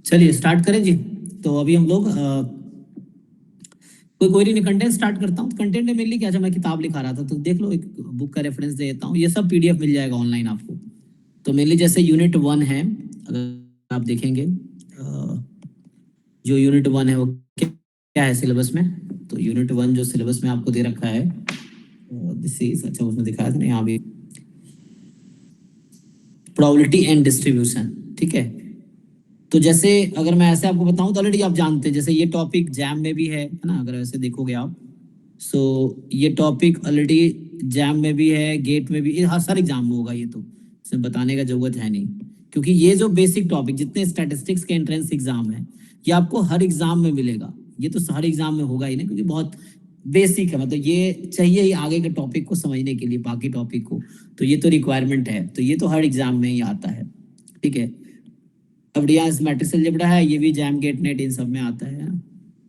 चलिए स्टार्ट करें जी। तो अभी हम लोग कोई कोई नहीं, कंटेंट स्टार्ट करता हूँ। कंटेंट में मेनली क्या, जब मैं किताब लिखा रहा था तो देख लो, एक बुक का रेफरेंस दे देता हूँ, ये सब पीडीएफ मिल जाएगा ऑनलाइन आपको। तो मेनली जैसे यूनिट 1 है, अगर आप देखेंगे जो यूनिट 1 है वो क्या है सिलेबस में। तो यूनिट 1 जो सिलेबस में आपको दे रखा है, दिस इज, अच्छा उसमें दिखाया था ना यहाँ भी। प्रोबेबिलिटी एंड डिस्ट्रीब्यूशन, ठीक है। तो जैसे अगर मैं ऐसे आपको बताऊं तो ऑलरेडी आप जानते हैं, जैसे ये टॉपिक जैम में भी है ना, अगर ऐसे देखोगे आप, सो ये टॉपिक ऑलरेडी जैम में भी है, गेट में भी, ये हर सारे एग्जाम में होगा, ये तो इसमें बताने का जरूरत है नहीं, क्योंकि ये जो बेसिक टॉपिक जितने स्टैटिस्टिक्स के एंट्रेंस एग्जाम है, ये आपको हर एग्जाम में मिलेगा। ये तो हर एग्जाम में होगा ही ना, क्योंकि बहुत बेसिक है, मतलब ये चाहिए ही आगे के टॉपिक को समझने के लिए, बाकी टॉपिक को, तो ये तो रिक्वायरमेंट है, तो ये तो हर एग्जाम में ही आता है, ठीक है। अब रियाज मैट्रिक्स अलजेब्रा है, ये भी जैम गेट नेट इन सब में आता है ना,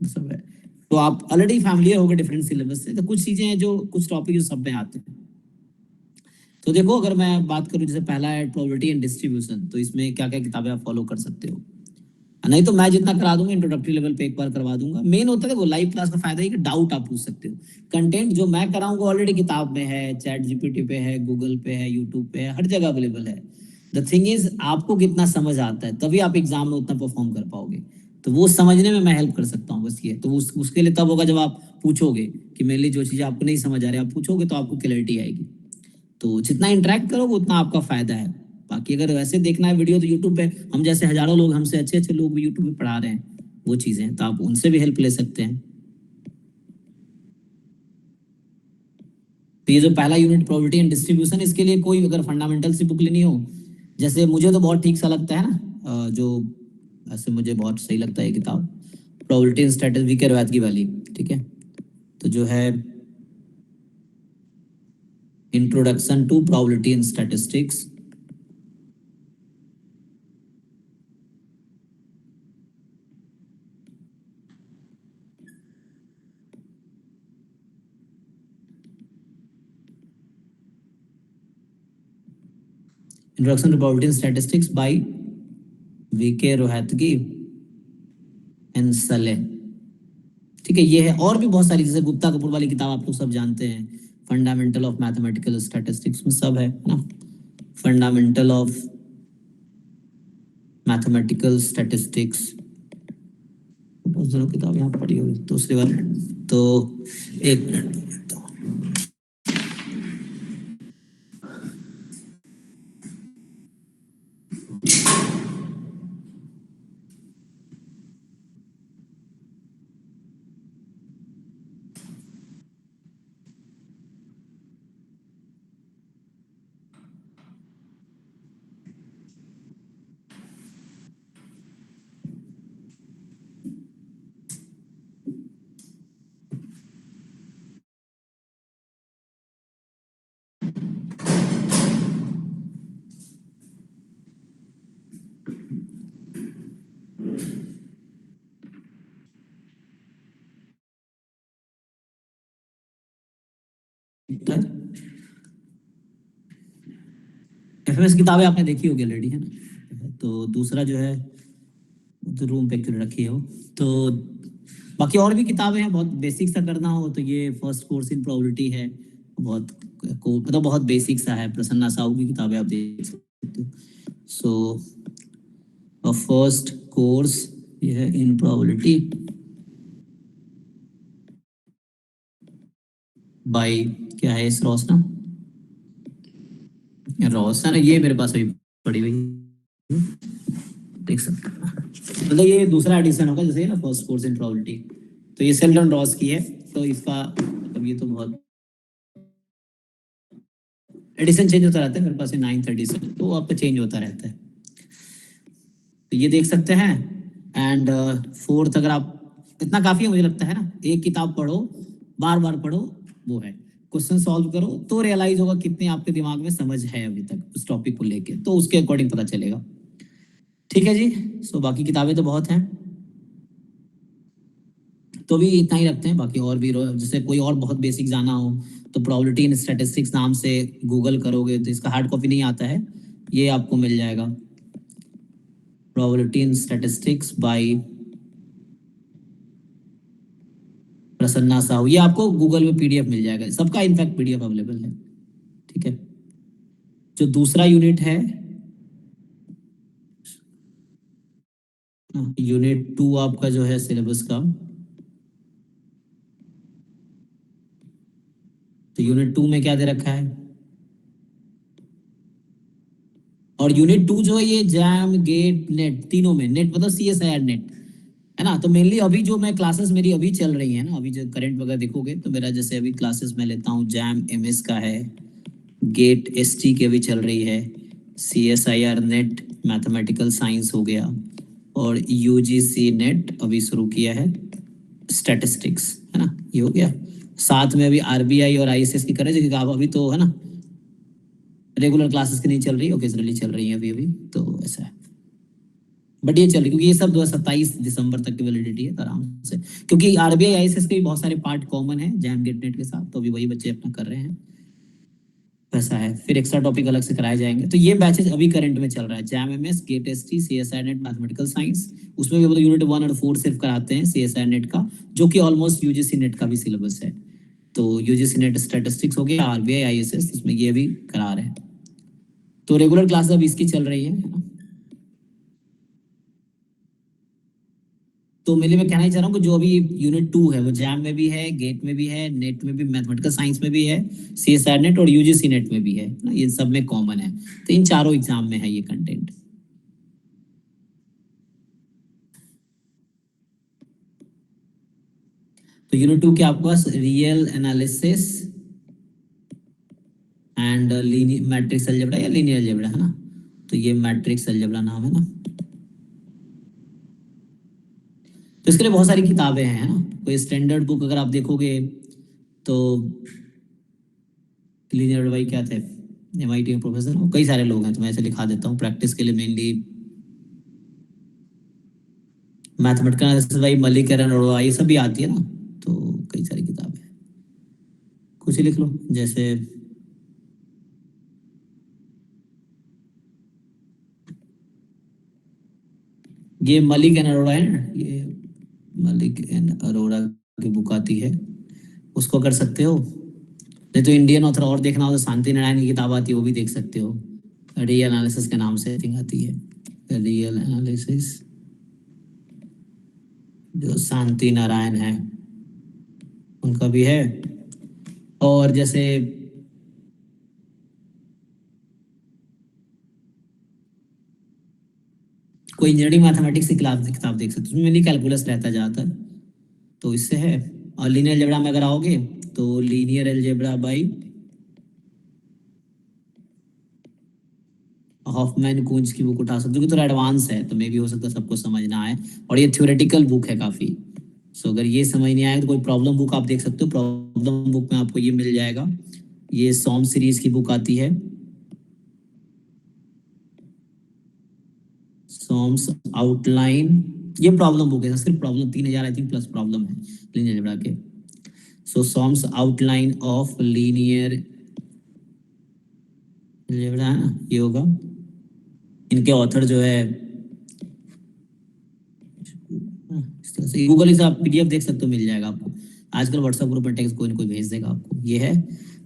सब है। तो आप ऑलरेडी फैमिलियर हो गए डिफरेंट सिलेबस से, तो कुछ चीजें हैं जो, कुछ टॉपिक जो सब में आते हैं। तो देखो अगर मैं बात करूं, जैसे पहला है प्रोबेबिलिटी एंड डिस्ट्रीब्यूशन, तो इसमें क्या क्या किताबें आप फॉलो कर सकते हो, नहीं तो मैं जितना करा दूंगा इंट्रोडक्टरी लेवल पे एक बार करवा दूंगा। मेन होता है वो लाइव क्लास का फायदा है कि डाउट आप पूछ सकते हो। कंटेंट जो मैं कराऊंगा ऑलरेडी किताब में है, चैट जीपीटी पे है, गूगल पे है, यूट्यूब पे है, हर जगह अवेलेबल है। द थिंग इज आपको कितना समझ आता है, तभी आप एग्जाम में उतना परफॉर्म कर पाओगे। तो वो समझने में मैं हेल्प कर सकता हूँ, बस ये तो उसके लिए तब होगा जब आप पूछोगे, कि मेनली जो चीज़ आपको नहीं समझ आ रही, आप पूछोगे तो आपको क्लैरिटी आएगी। तो जितना इंटरेक्ट करोगे उतना आपका फायदा है। बाकी अगर वैसे देखना है वीडियो, तो यूट्यूब पे हम जैसे हजारों लोग, हमसे अच्छे अच्छे लोग भी यूट्यूब पे पढ़ा रहे हैं वो चीजें, तो आप उनसे भी हेल्प ले सकते हैं। तो ये जो पहला यूनिट प्रोबेबिलिटी एंड डिस्ट्रीब्यूशन, इसके लिए कोई अगर फंडामेंटल सी बुक लेनी हो, जैसे मुझे तो बहुत ठीक सा लगता है ना, जो ऐसे मुझे बहुत सही लगता है ये किताब, probability and statistics V K Rohatgi वाली, ठीक है। तो जो है introduction to probability and statistics, introduction to probability and statistics by V K Rohatgi and Saleh, ठीक है। ये है, और भी बहुत सारी, जैसे गुप्ता कपूर वाली किताब आप लोग सब जानते हैं, फंडामेंटल ऑफ मैथमेटिकल स्टैटिस्टिक्स में सब है ना, फंडामेंटल ऑफ मैथमेटिकल स्टैटिस्टिक्स, बहुत जरूर किताब यहाँ पढ़ी होगी दूसरी बार। तो एक मिनट, एफएमएस किताबें आपने देखी होगी ऑलरेडी, है ना। तो दूसरा जो है, तो रूम पे क्यों रखी हो, तो बाकी और भी किताबें हैं, बहुत बेसिक सा करना हो तो ये फर्स्ट कोर्स इन प्रोबेबिलिटी है, बहुत मतलब बहुत बेसिक सा है, प्रसन्ना साहू की किताबें आप देख सकते हो। सो फर्स्ट कोर्स ये है इन प्रोबेबिलिटी बाय, क्या है इस रोशना, रोशन है, ये मेरे पास अभी पड़ी हुई है, देख सकते हैं। मतलब ये दूसरा एडिशन होगा, जैसे ना फर्स्ट कोर्स इन प्रोबेबिलिटी, तो ये सेल्डन रॉस की है, तो इसका मतलब ये तो बहुत एडिशन चेंज होता रहता है, मेरे पास 930 से, तो आपका चेंज होता रहता है। तो ये देख सकते हैं। एंड फोर्थ, अगर आप, इतना काफी है मुझे लगता है ना, एक किताब पढ़ो, बार बार पढ़ो, वो है क्वेश्चन सॉल्व करो, तो रियलाइज होगा कितने आपके दिमाग में समझ है अभी तक उस टॉपिक को लेके, तो उसके अकॉर्डिंग पता चलेगा। ठीक है जी। सो बाकी किताबें तो बहुत हैं, तो भी इतना ही रखते हैं। बाकी और भी जैसे कोई और बहुत बेसिक जाना हो, तो प्रोबेबिलिटी इन स्टैटिस्टिक्स नाम से गूगल करोगे तो इसका हार्ड कॉपी नहीं आता है, ये आपको मिल जाएगा, probability in statistics by Prasanna Sahoo, ये आपको गूगल में पीडीएफ मिल जाएगा, सबका इनफैक्ट पीडीएफ अवेलेबल है, ठीक है। जो दूसरा यूनिट है, यूनिट 2 आपका जो है सिलेबस का, तो यूनिट 2 में क्या दे रखा है, और यूनिट 2 जो है ये जैम गेट नेट तीनों में, नेट मतलब CSIR नेट है ना। तो मेनली अभी जो मैं क्लासेस मेरी अभी चल रही है ना, अभी जो करंट वगैरह देखोगे तो मेरा जैसे अभी क्लासेस मैं लेता हूँ, जैम MS का है, गेट ST की अभी चल रही है, CSIR नेट मैथमेटिकल साइंस हो गया, और UGC नेट अभी शुरू किया है, स्टैटिस्टिक्स है ना, ये हो गया। साथ में अभी RBI और ISS की करें, क्योंकि आप अभी तो है ना रेगुलर क्लासेस की नहीं चल रही, ओकेजनली चल रही है अभी अभी, तो ऐसा है। बट ये चल रही, क्योंकि ये सब 27 दिसंबर तक की वैलिडिटी है, तो आराम से, क्योंकि RBI ISS के भी बहुत सारे पार्ट कॉमन है जैम गेट नेट के साथ, तो अभी वही बच्चे अपना कर रहे हैं, वैसा है। फिर एक्स्ट्रा टॉपिक अलग से कराए जाएंगे। तो ये बैचेस अभी करंट में चल रहा है, jam MS, gate ST, CSIR net mathematical science. उसमें भी मतलब यूनिट 1 और 4 सिर्फ कराते हैं CSIR नेट का, जो कि ऑलमोस्ट UGC नेट का भी सिलेबस है। तो UGC नेट स्टैटिस्टिक्स हो गया, RBI ISS, इसमें ये भी करा रहे हैं। तो रेगुलर क्लास अब इसकी चल रही है ना। तो मेरे मैं कहना ही चाह रहा हूँ कि जो अभी यूनिट 2 है वो जैम में भी है, गेट में भी है, नेट में भी, मैथमेटिकल साइंस में भी है, CSIR नेट और UGC नेट में भी है ना, ये सब में कॉमन है। तो इन चारों एग्जाम में है ये कंटेंट। तो यूनिट 2 के आपके पास real analysis and matrix algebra या लीनियर अलजेब्रा है ना, तो ये मैट्रिक्स अलजेब्रा नाम है ना। तो इसके लिए बहुत सारी किताबें हैं ना, कोई स्टैंडर्ड बुक अगर आप देखोगे तो लीनियर भाई क्या थे, MIT में प्रोफेसर, कई सारे लोग हैं, तो मैं ऐसे लिखा देता हूँ प्रैक्टिस के लिए। मेनली मैथमेटिकल एनालिसिस भाई मलिक एरन अरोड़ा, ये सब भी आती है ना, तो कई सारी किताबें हैं, कुछ ही लिख लो जैसे ये मलिक एंड अरोड़ा है ना, ये मलिक एंड अरोड़ा की बुक आती है, उसको कर सकते हो। नहीं तो इंडियन ऑथर और देखना हो तो शांति नारायण की किताब आती है, वो भी देख सकते हो, रियल एनालिसिस के नाम से आई थिंक आती है, रियल एनालिसिस, जो शांति नारायण है उनका भी है। और जैसे कोई इंजीनियरिंग मैथमेटिक्स की किताब देख सकते हो, उसमें मेनली कैलकुलस रहता है ज़्यादातर, तो इससे है। और लीनियर अलजेब्रा में अगर आओगे तो लीनियर अलजेब्रा बाई हॉफमैन कूंज की बुक उठा सकते हो, थोड़ा एडवांस है, तो मे भी हो सकता है सबको समझ ना आए, और ये थ्योरेटिकल बुक है काफ़ी। सो अगर ये समझ नहीं आए तो कोई प्रॉब्लम बुक आप देख सकते हो, प्रॉब्लम बुक में आपको ये मिल जाएगा, ये सॉम सीरीज की बुक आती है, सॉम्स आउटलाइन, ये प्रॉब्लम बुक है, सिर्फ problem 3000 I think plus problem है लीनियर अलजेब्रा के। सो सॉम्स आउटलाइन ऑफ लीनियर अलजेब्रा है ना, ये होगा। इनके ऑथर जो है इस तरह से गूगल से आप PDF देख सकते हो, मिल जाएगा आपको, आजकल व्हाट्सएप ग्रुप में टेक्स्ट कोई ना कोई भेज देगा आपको, ये है।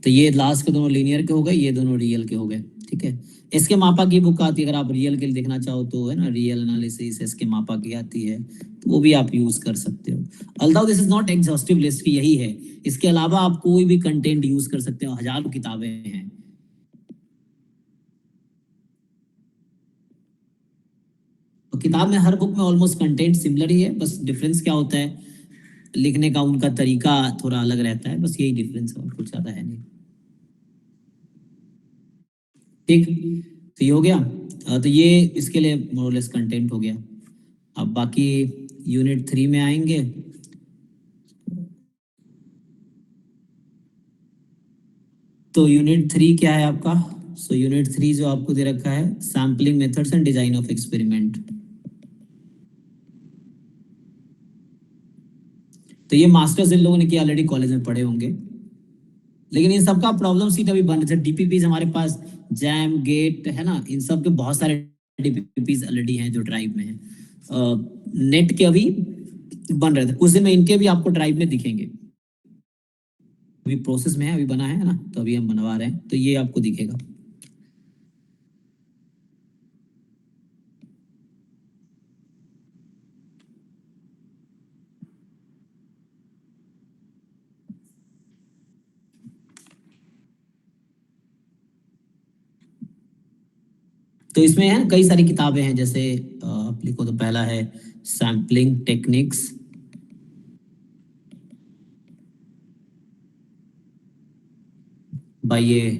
तो ये लास्ट के दोनों लीनियर के हो गए, ये दोनों रियल के हो गए, ठीक है। इसके मापा की बुक आती है, अगर आप रियल के लिए देखना चाहो तो है ना, रियल एनालिसिस इसके मापा की आती है, तो वो भी आप यूज कर सकते हो। Although this is not exhaustive list की, यही है। इसके अलावा आप कोई भी कंटेंट यूज कर सकते हो, हजारों किताबें हैं। तो किताब में हर बुक में ऑलमोस्ट कंटेंट सिमिलर ही है, बस डिफरेंस क्या होता है, लिखने का उनका तरीका थोड़ा अलग रहता है, बस यही डिफरेंस है, और कुछ ज्यादा है नहीं। ठीक, तो ये हो गया। तो ये इसके लिए मोरलेस कंटेंट हो गया। अब बाकी यूनिट 3 में आएंगे। तो यूनिट 3 क्या है आपका, सो यूनिट 3 जो आपको दे रखा है, sampling methods and design of experiment. तो ये मास्टर्स इन लोगों ने किया, ऑलरेडी कॉलेज में पढ़े होंगे, लेकिन इन सबका प्रॉब्लम सीट अभी बन रहे थे। DPPs हमारे पास, जैम गेट है ना, इन सब के बहुत सारे DPPs ऑलरेडी हैं जो ड्राइव में हैं। नेट के अभी बन रहे थे, कुछ दिन में इनके भी आपको ड्राइव में दिखेंगे, अभी प्रोसेस में है, अभी बना है ना, तो अभी हम बनवा रहे हैं, तो ये आपको दिखेगा। तो तो इसमें है कई सारी किताबें हैं, जैसे आप लिखो तो पहला है सैम्पलिंग टेक्निक्स, बाय ये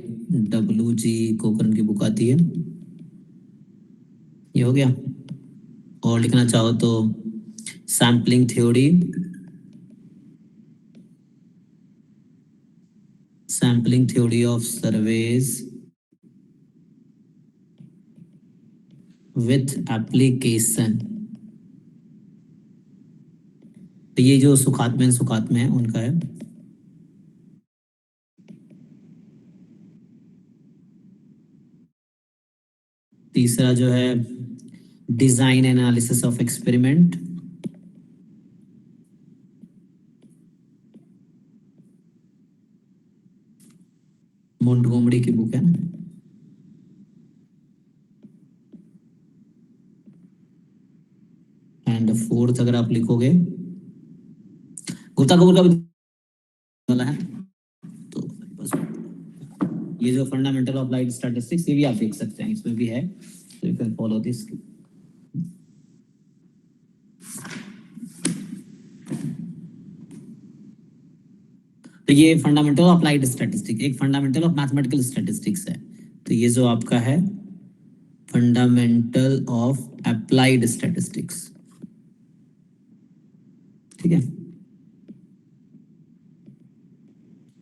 WG कोकरन की बुक आती है, ये हो गया। और लिखना चाहो तो sampling theory, sampling theory of surveys with application. तो ये जो सुखात में है उनका है। तीसरा जो है design analysis of experiment, Montgomery की बुक है ना। एंड फोर्थ अगर आप लिखोगे गुप्ता कपूर का भी वाला है, तो बस ये जो फंडामेंटल ऑफ अप्लाइड स्टैटिस्टिक्स, ये भी आप देख सकते हैं, इसमें भी है, तो यू कैन फॉलो दिस। तो ये फंडामेंटल ऑफ अप्लाइड स्टैटिस्टिक्स, एक फंडामेंटल ऑफ मैथमेटिकल स्टैटिस्टिक्स है। तो ये जो आपका है फंडामेंटल ऑफ अप्लाइड स्टैटिस्टिक्स, ठीक है।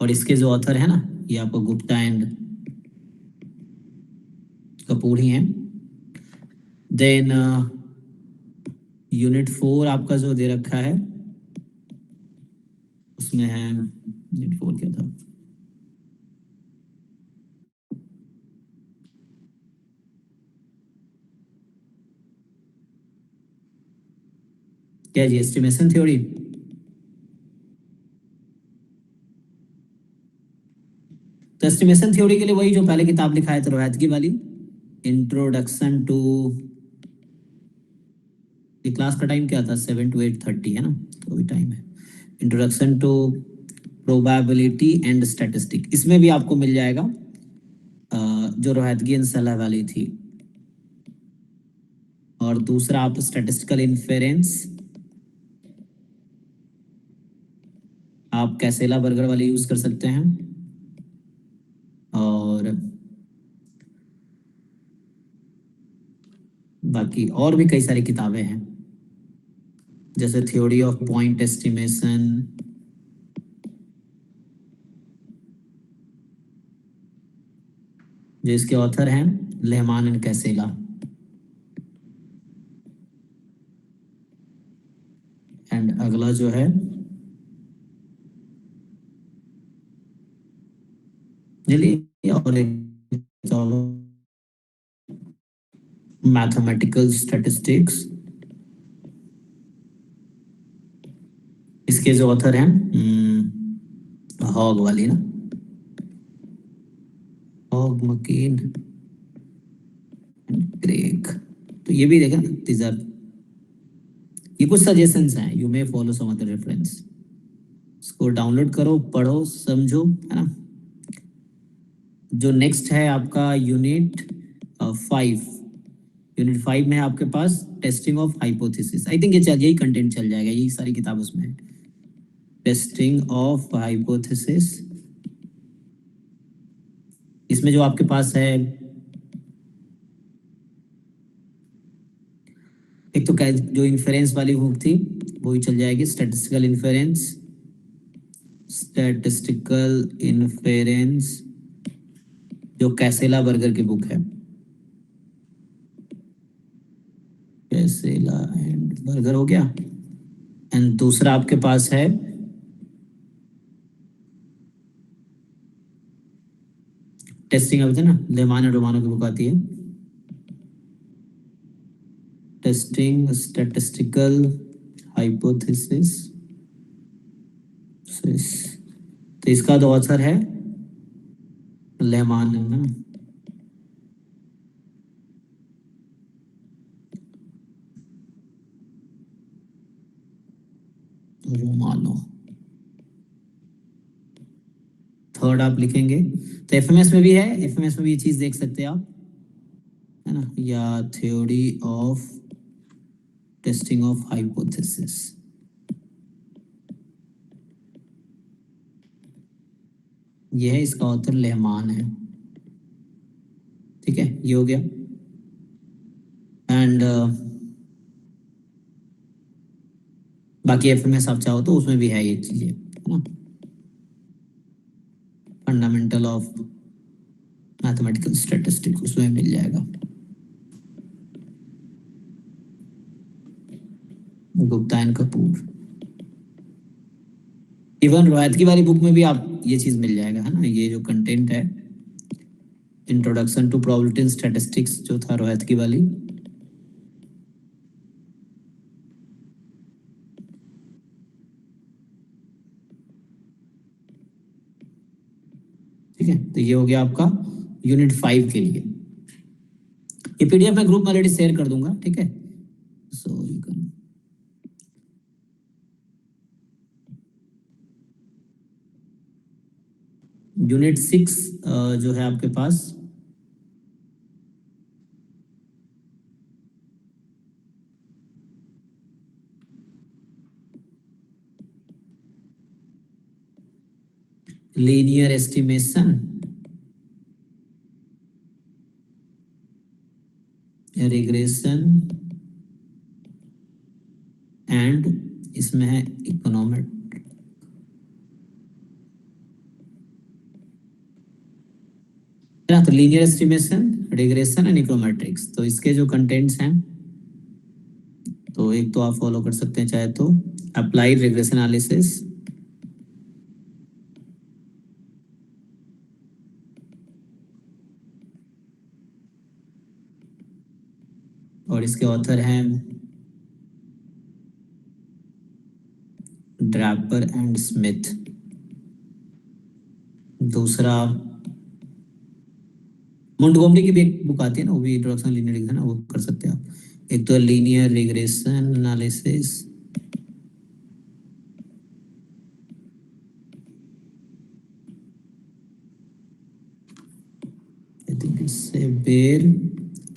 और इसके जो ऑथर है ना, ये आपको गुप्ता एंड कपूर ही हैं। देन यूनिट 4 आपका जो दे रखा है उसमें है, यूनिट 4 क्या था, क्या जी, एस्टिमेशन थ्योरी। तो एस्टिमेशन थ्योरी के लिए वही जो पहले किताब लिखा है रोहतगी वाली, इंट्रोडक्शन टू, ये क्लास का टाइम क्या था, 7 to 8:30 है ना, तो भी टाइम है। Introduction to probability and statistic, इसमें भी आपको मिल जाएगा जो रोहतगी एंड सलाह वाली थी। और दूसरा आप स्टैटिस्टिकल इन्फेरेंस, आप कैसेला बर्गर वाले यूज कर सकते हैं। और बाकी और भी कई सारी किताबें हैं, जैसे थ्योरी ऑफ पॉइंट एस्टिमेशन, जो इसके ऑथर हैं लेहमान एंड कैसेला। एंड अगला जो है और मैथमेटिकल स्टैटिस्टिक्स, इसके जो ऑथर हैं हॉग वाली ना, हॉग, मकीन, ग्रेग। तो ये भी देखा, these are, ये कुछ सजेशंस हैं, you may follow some other reference. इसको डाउनलोड करो, पढ़ो, समझो, है ना। जो नेक्स्ट है आपका यूनिट 5, यूनिट 5 में आपके पास testing of hypothesis. I think यही कंटेंट चल जाएगा, यही सारी किताब उसमें है, टेस्टिंग ऑफ हाइपोथेसिस। इसमें जो आपके पास है, एक तो जो इन्फेरेंस वाली बुक थी वो ही चल जाएगी, स्टैटिस्टिकल इन्फेरेंस, स्टैटिस्टिकल इन्फेरेंस जो कैसेला बर्गर की बुक है, कैसेला एंड बर्गर हो गया। एंड दूसरा आपके पास है टेस्टिंग ऑफ, ना लेमान एंड रोमानो की बुक आती है, टेस्टिंग स्टैटिस्टिकल हाइपोथेसिस। तो इसका जो ऑथर है लेमान है ना, रोमानो। थर्ड आप लिखेंगे तो एफएमएस में भी है, एफएमएस में भी ये चीज देख सकते हैं आप, है ना, या theory of testing of hypothesis. यह है, इसका ऑथर लेहमान है। ठीक है, ये हो गया। एंड बाकी एफएमएस आप चाहो तो उसमें भी है ये चीजें, है ना, फंडामेंटल ऑफ मैथमेटिकल स्टैटिस्टिक्स, उसमें मिल जाएगा। गुप्ता एंड कपूर, इवन रोहित की वाली बुक में भी आप ये चीज मिल जाएगा, है ना, ये जो कंटेंट है, introduction to probability in statistics जो था रोहित की वाली, ठीक है। तो ये हो गया आपका यूनिट 5 के लिए। ये पीडीएफ मैं ग्रुप में ऑलरेडी शेयर कर दूंगा, ठीक है। सो यू कैन, यूनिट 6 जो है आपके पास, लीनियर एस्टिमेशन, रिग्रेशन एंड इसमें है इकोनॉमिक, है ना। तो linear estimation, regression and econometrics, तो इसके जो कंटेंट्स हैं, तो एक तो आप फॉलो कर सकते हैं चाहे तो, अप्लाइड रिग्रेशन एनालिसिस, और इसके ऑथर हैं ड्रैपर एंड स्मिथ। दूसरा मोंटगोमरी की भी एक बुक आती है ना, वो भी इंट्रोडक्शन लीनियर रिग्रेशन है, वो कर सकते हैं आप। एक तो linear regression analysis, I think इससे बेर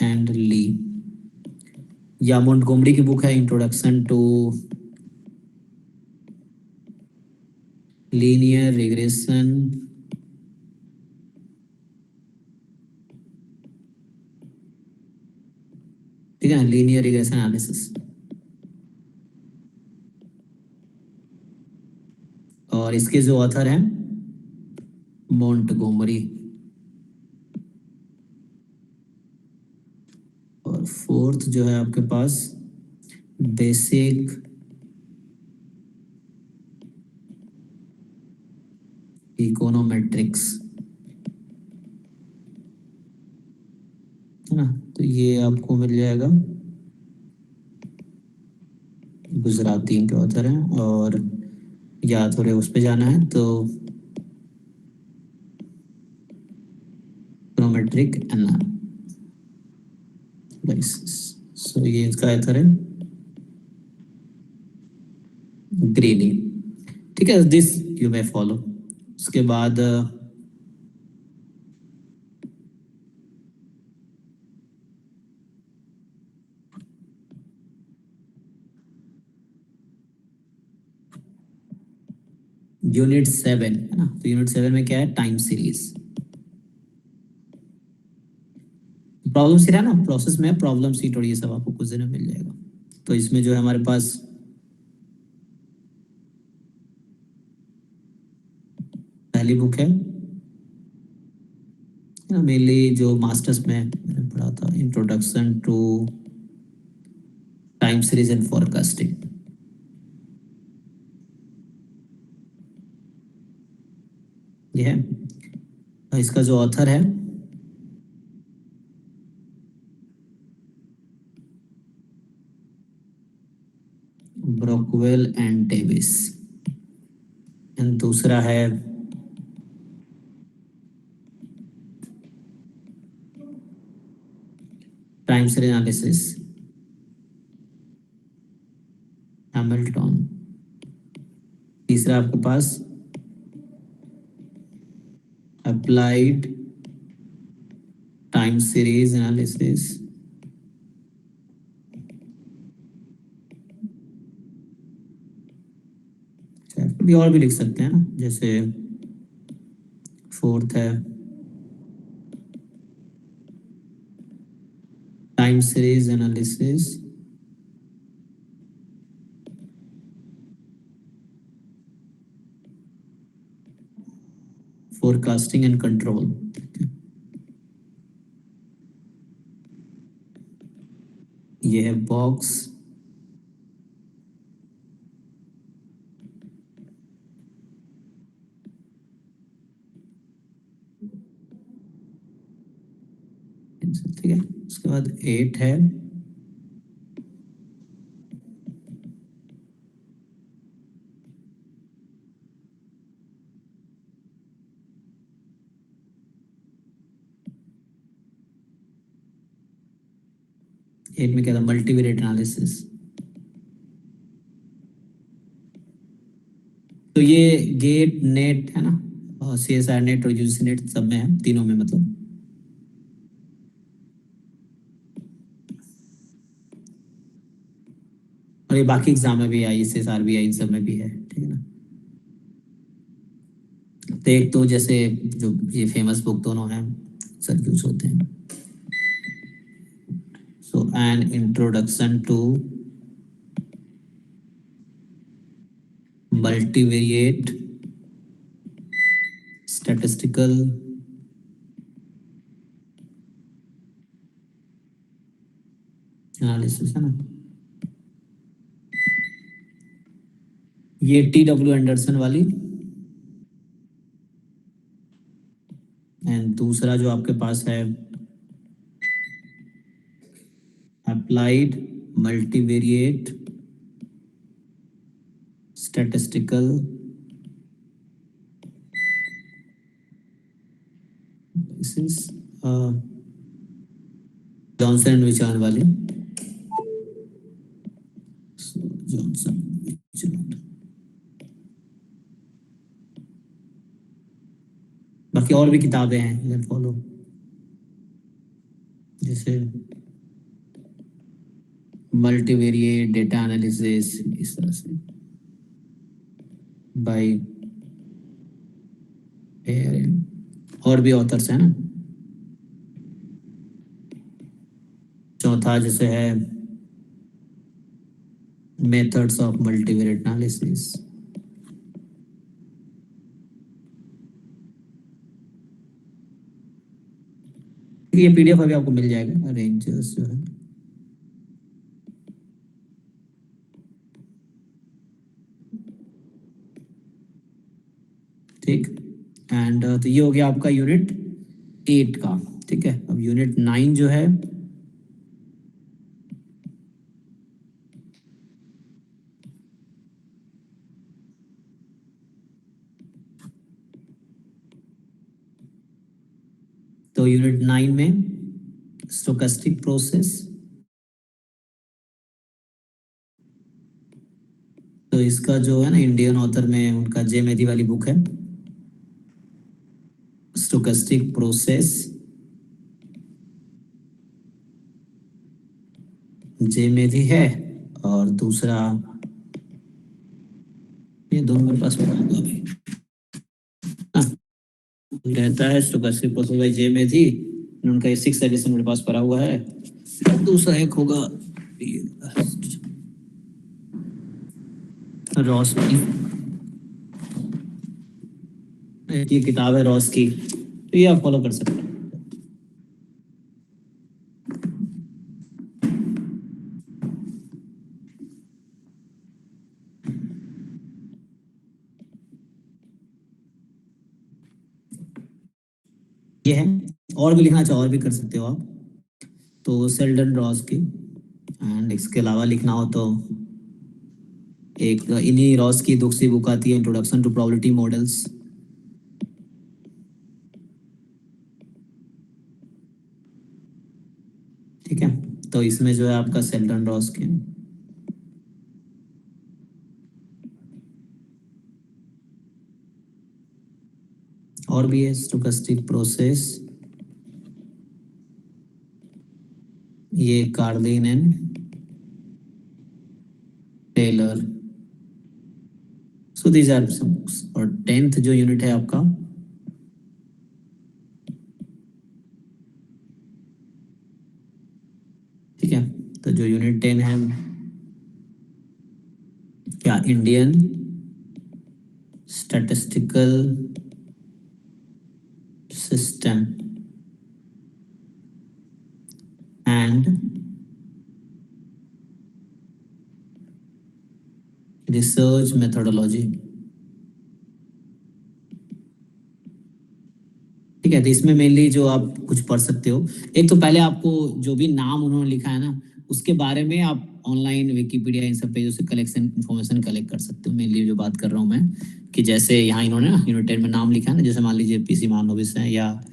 एंड ली, या मोंटगोमरी की बुक है इंट्रोडक्शन टू लीनियर रिग्रेशन ठीक है, लीनियर रिग्रेशन एनालिसिस। और इसके जो ऑथर हैं मोंटगोमरी। और फोर्थ जो है आपके पास बेसिक इकोनोमेट्रिक्स, है ना। तो ये आपको मिल जाएगा, गुजराती इनके ऑथर हैं। और या थोड़े उस पे जाना है तो इकोनोमेट्रिक एनालिसिस, सो ये इसका ऑथर है ग्रीनी, ठीक है। This you may follow. उसके बाद यूनिट 7, है ना। तो यूनिट 7 में क्या है, टाइम सीरीज। प्रॉब्लम सीट है ना, प्रोसेस में प्रॉब्लम सीट, और ये सब आपको कुछ दिन में मिल जाएगा। तो इसमें जो है हमारे पास पहली बुक है मेनली, जो मास्टर्स में मैंने पढ़ा था, introduction to time series and forecasting. ये है, इसका जो ऑथर है ब्रॉकवेल एंड डेविस। एंड दूसरा है टाइम सीरीज एनालिसिस, हैमिल्टन। तीसरा आपके पास अप्लाइड टाइम सीरीज एनालिसिस, भी और भी लिख सकते हैं ना, जैसे फोर्थ है time series analysis, forecasting and control. ये है बॉक्स, ठीक है। उसके बाद 8 है एट में क्या था, मल्टीवेरिएट एनालिसिस। तो ये गेट नेट है ना, और CSR नेट और यूजीसी नेट सब में है, तीनों में मतलब। और ये बाकी एग्जाम में भी है, ICSR भी है, इन सब में भी है, ठीक है ना। तो एक तो जैसे जो ये फेमस बुक दोनों हैं, सब यूज होते हैं। So an introduction to multivariate statistical analysis है ना। ये TW एंडरसन वाली, एंड दूसरा जो आपके पास है applied multivariate statistical Johnson and विचार वाली, जॉनसन विचार। बाकी और भी किताबें हैं, फॉलो, जैसे मल्टीवेरिएट डेटा एनालिसिस, इस तरह से बाय और भी ऑथर्स हैं ना। चौथा जैसे है मेथड्स ऑफ मल्टीवेरिएट एनालिसिस। ये PDF अभी आपको मिल जाएगा, रेंजर्स जो है। ठीक, एंड तो ये हो गया आपका यूनिट 8 का, ठीक है। अब यूनिट 9 जो है, तो यूनिट 9 में स्टोकेस्टिक प्रोसेस, तो इसका जो है ना इंडियन ऑथर में उनका जे मेथी वाली बुक है, स्टोकेस्टिक प्रोसेस, जे मेथी है। और दूसरा ये दोनों मेरे पास पड़ा होगा अभी, रहता है स्टोकेस्टिक प्रोसेस बाय जे मेथी, उनका ये 6th एडिशन मेरे पास पड़ा हुआ है। दूसरा एक होगा रॉस की, ये किताब है रॉस की, तो ये आप फॉलो कर सकते हैं। ये है, और भी लिखना चाहो और भी कर सकते हो आप, तो सेल्डन रॉस की। एंड इसके अलावा लिखना हो तो एक इन्हीं रॉस की दूसरी बुक आती है, इंट्रोडक्शन टू प्रोबेबिलिटी मॉडल्स। ठीक है, तो इसमें जो है आपका सेल्डन रॉस के और भी है, स्टोकेस्टिक प्रोसेस, ये Karlin and Taylor. So these are some books. और 10th जो यूनिट है आपका, ठीक है, तो जो यूनिट 10 है क्या, Indian statistical system and research methodology. ठीक है, तो इसमें मेनली जो आप कुछ पढ़ सकते हो, एक तो पहले आपको जो भी नाम उन्होंने लिखा है ना, उसके बारे में आप ऑनलाइन विकिपीडिया इन सब पेजों से कलेक्शन इन्फॉर्मेशन कलेक्ट कर सकते हो। मेनली जो बात कर रहा हूँ मैं, कि जैसे यहाँ इन्होंने ना यूनिट 10 में नाम लिखा है ना, जैसे मान लीजिए पीसी महानोबिस है, या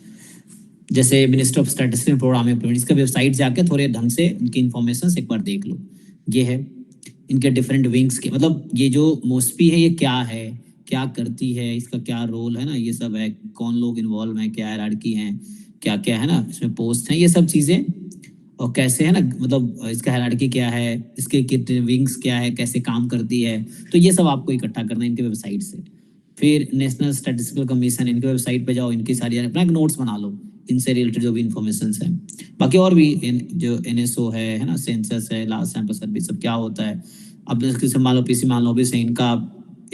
जैसे minister of statistics and programming, इसका वेबसाइट जाके थोड़े ढंग से इनकी इन्फॉर्मेशन एक बार देख लो। ये है इनके डिफरेंट विंग्स के, मतलब ये जो मोस्पी है ये क्या है, क्या करती है, इसका क्या रोल है ना, ये सब है, कौन लोग इन्वॉल्व हैं, क्या हायरार्की है, क्या क्या है ना इसमें पोस्ट हैं, ये सब चीज़ें, और कैसे है ना, मतलब इसका हायरार्की क्या है, इसके कितने विंग्स क्या है, कैसे काम करती है, तो ये सब आपको इकट्ठा करना है इनके वेबसाइट से। फिर नेशनल स्टैटिस्टिकल कमीशन, इनके वेबसाइट पे जाओ, इनकी सारी अपना एक नोट्स बना लो, इनसे रिलेटेड जो भी इन्फॉर्मेशन है। बाकी और भी जो एनएसओ है ना, सेंसस है, लार्ज सैंपल सर्विस, सब क्या होता है। अब जैसे मान लो पीसी महानोबिस है, इनका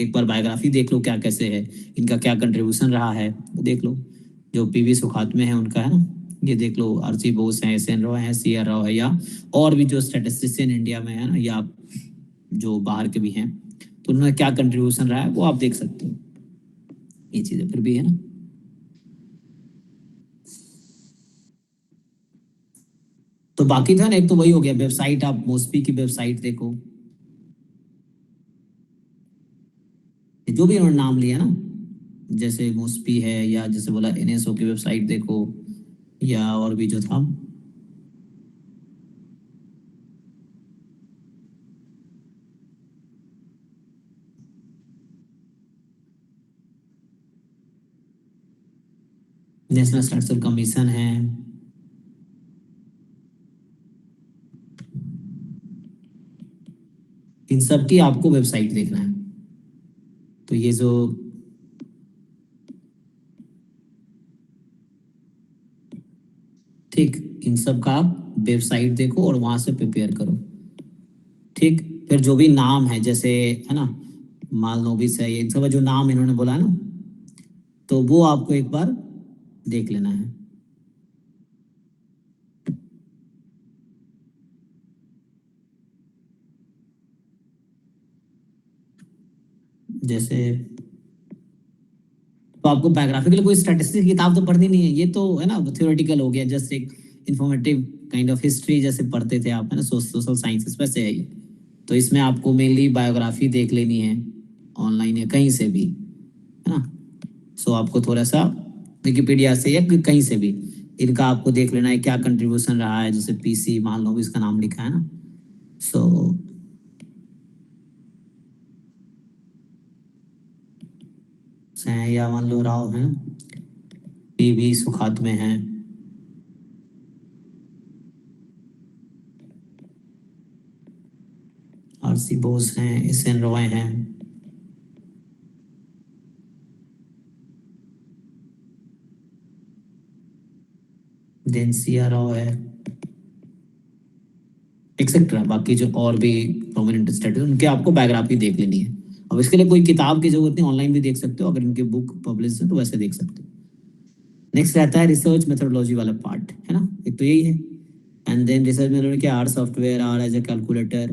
एक बार बायोग्राफी देख लो, क्या कैसे है, इनका क्या कंट्रीब्यूशन रहा है वो देख लो। जो पीवी सुखात में है उनका है ना, ये देख लो। आरसी बोस हैं, एस एन राव हैं, सी आर राव है, या और भी जो स्टैटिस्टिशियन इंडिया में है ना, या जो बाहर के भी हैं, तो उन्होंने क्या कंट्रीब्यूशन रहा है वो आप देख सकते हो। ये चीजें फिर भी है ना। तो बाकी था ना, एक तो वही हो गया वेबसाइट, आप मोस्पी की वेबसाइट देखो, जो भी उन्होंने नाम लिया ना, जैसे मोस्पी है, या जैसे बोला एनएसओ की वेबसाइट देखो, या और भी जो था, नेशनल स्टैटिस्टिकल कमीशन है, इन सब की आपको वेबसाइट देखना है। तो ये जो ठीक, इन सब का आप वेबसाइट देखो और वहां से प्रिपेयर करो। ठीक, फिर जो भी नाम है, जैसे है ना मालनोबिस है, ये सब जो नाम इन्होंने बोला ना, तो वो आपको एक बार देख लेना है। जैसे तो आपको बायोग्राफी के लिए कोई स्टैटिस्टिक्स किताब तो पढ़नी नहीं है, ये तो है ना थ्योरेटिकल हो गया, जस्ट एक इंफॉर्मेटिव काइंड ऑफ हिस्ट्री जैसे पढ़ते थे आप, है ना, सोशल साइंसेस वैसे है ये। तो इसमें आपको मेनली बायोग्राफी देख लेनी है, ऑनलाइन या कहीं से भी, है ना। सो आपको थोड़ा सा विकिपीडिया से या कहीं से भी इनका आपको देख लेना है, क्या कंट्रीब्यूशन रहा है, जैसे पीसी मान लो इसका नाम लिखा है ना। सो या मान लो राव है, पीवी सुखात में है, आरसी बोस हैं, एस एन रॉय हैं, देन सी आर राव है, एक्सेट्रा। बाकी जो और भी प्रोमिनेंट स्टेट उनके आपको बायोग्राफी देख लेनी है। अब इसके लिए कोई किताब की जरूरत नहीं, ऑनलाइन भी देख सकते हो, अगर इनके बुक पब्लिश है तो वैसे देख सकते हो। नेक्स्ट रहता है रिसर्च मेथोडोलॉजी वाला पार्ट, है ना, एक तो यही है। एंड देन रिसर्च मेथोडोलॉजी क्या, R software, R as a calculator,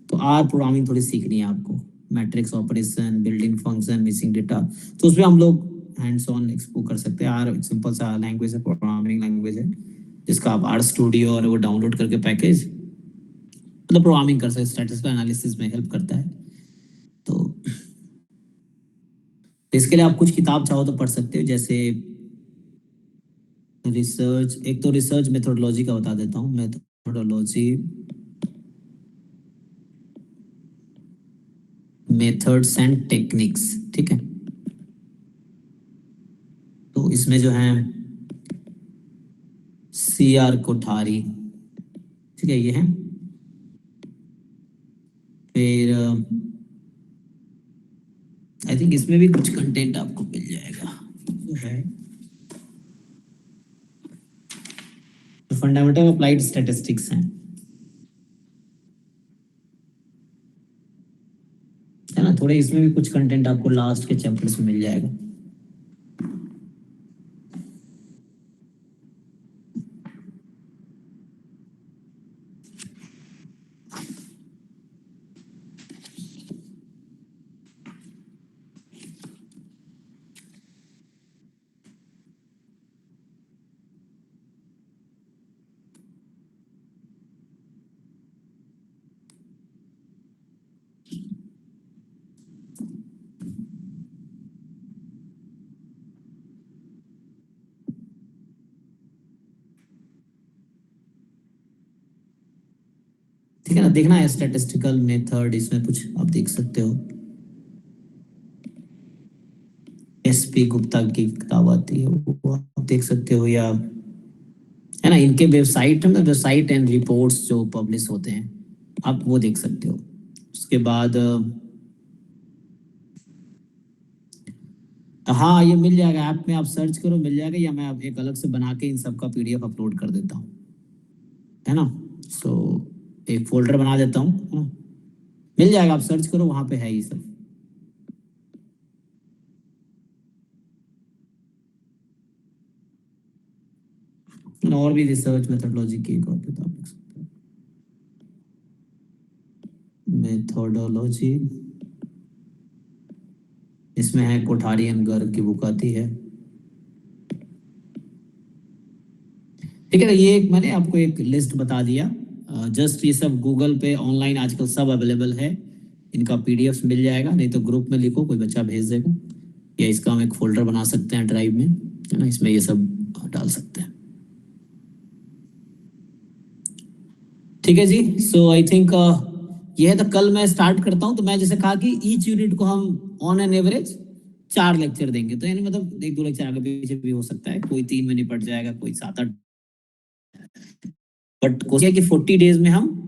तो आर प्रोग्रामिंग थोड़ी सीखनी है आपको, matrix operation, building function, missing data, तो उसमें हम लोग हैंड्स ऑन एक्सप्लोर कर सकते हैं। आर सिंपल सा लैंग्वेज है, प्रोग्रामिंग लैंग्वेज है, जिसका आप आर स्टूडियो और वो डाउनलोड करके पैकेज मतलब प्रोग्रामिंग कर सकते, स्टैटिस्टिकल एनालिसिस में हेल्प करता है। तो इसके लिए आप कुछ किताब चाहो तो पढ़ सकते हो, जैसे रिसर्च, एक तो रिसर्च मेथोडोलॉजी का बता देता हूँ, मेथोडोलॉजी, मेथड्स एंड टेक्निक्स, ठीक है। तो इसमें जो है सी आर कोठारी, ठीक है, ये है। फिर आई थिंक इसमें भी कुछ कंटेंट आपको मिल जाएगा, जो है फंडामेंटल अप्लाइड स्टैटिस्टिक्स है ना। थोड़े इसमें भी कुछ कंटेंट आपको लास्ट के चैप्टर्स में मिल जाएगा। ठीक है ना, देखना है स्टैटिस्टिकल मेथड, इसमें कुछ आप देख सकते हो। एसपी गुप्ता की किताब आती है, वो आप देख सकते हो, या है ना इनके वेबसाइट में वेबसाइट एंड रिपोर्ट्स जो पब्लिश होते हैं, आप वो देख सकते हो। उसके बाद हाँ, ये मिल जाएगा ऐप में, आप सर्च करो मिल जाएगा, या मैं एक अलग से बना के इन सब का पीडीएफ अपलोड कर देता हूँ, है ना। सो एक फोल्डर बना देता हूँ, है ना, मिल जाएगा, आप सर्च करो, वहां पे है ये सब। और भी रिसर्च मेथोडोलॉजी की एक और किताब देख सकते हो, मेथोडोलॉजी, इसमें है कोठारी एंड गर्ग की बुक आती है। ठीक है ना, ये एक मैंने आपको एक लिस्ट बता दिया, जस्ट ये सब गूगल पे ऑनलाइन आजकल सब अवेलेबल है, इनका पीडीएफ मिल जाएगा, नहीं तो ग्रुप में लिखो, कोई बच्चा भेज देगा, या इसका हम एक फोल्डर बना सकते हैं ड्राइव में, है ना, इसमें ये सब डाल सकते हैं। ठीक है जी, सो आई थिंक ये है। तो कल मैं स्टार्ट करता हूँ, तो मैं जैसे कहा कि ईच यूनिट को हम ऑन एन एवरेज 4 लेक्चर देंगे, तो यानी मतलब 1-2 लेक्चर आगे पीछे भी हो सकता है, कोई 3 में निपट जाएगा, कोई 7-8, बट कोशिश है कि 40 डेज में हम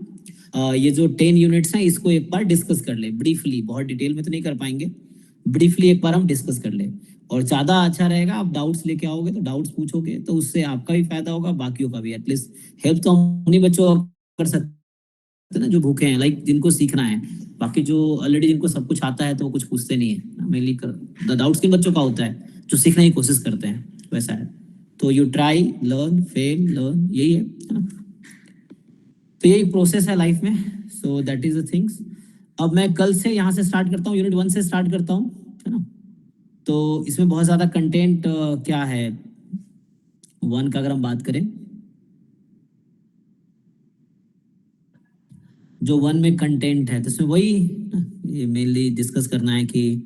ये जो 10 यूनिट्स हैं इसको एक बार डिस्कस कर ले ब्रीफली, बहुत डिटेल में तो नहीं कर पाएंगे, ब्रीफली एक बार हम डिस्कस कर ले। और ज़्यादा अच्छा रहेगा आप डाउट्स लेके आओगे, तो डाउट्स पूछोगे, तो उससे आपका भी फायदा होगा, बाकियों का भी। एटलीस्ट हेल्प तो हम उन्हीं बच्चों को कर सकते हैं ना जो भूखे हैं, लाइक जिनको सीखना है। बाकी जो ऑलरेडी जिनको सब कुछ आता है तो वो कुछ पूछते नहीं है, मेनली डाउट्स किन बच्चों का होता है जो सीखने की कोशिश करते हैं, वैसा है। तो you try learn fail learn, यही है ना। तो यही प्रोसेस है लाइफ में, so that is the things. अब मैं कल से यहाँ से स्टार्ट करता हूँ, यूनिट 1 से स्टार्ट करता हूँ, है ना। तो इसमें बहुत ज़्यादा कंटेंट क्या है, 1 का अगर हम बात करें, जो 1 में कंटेंट है, तो इसमें वही ये मेनली डिस्कस करना है कि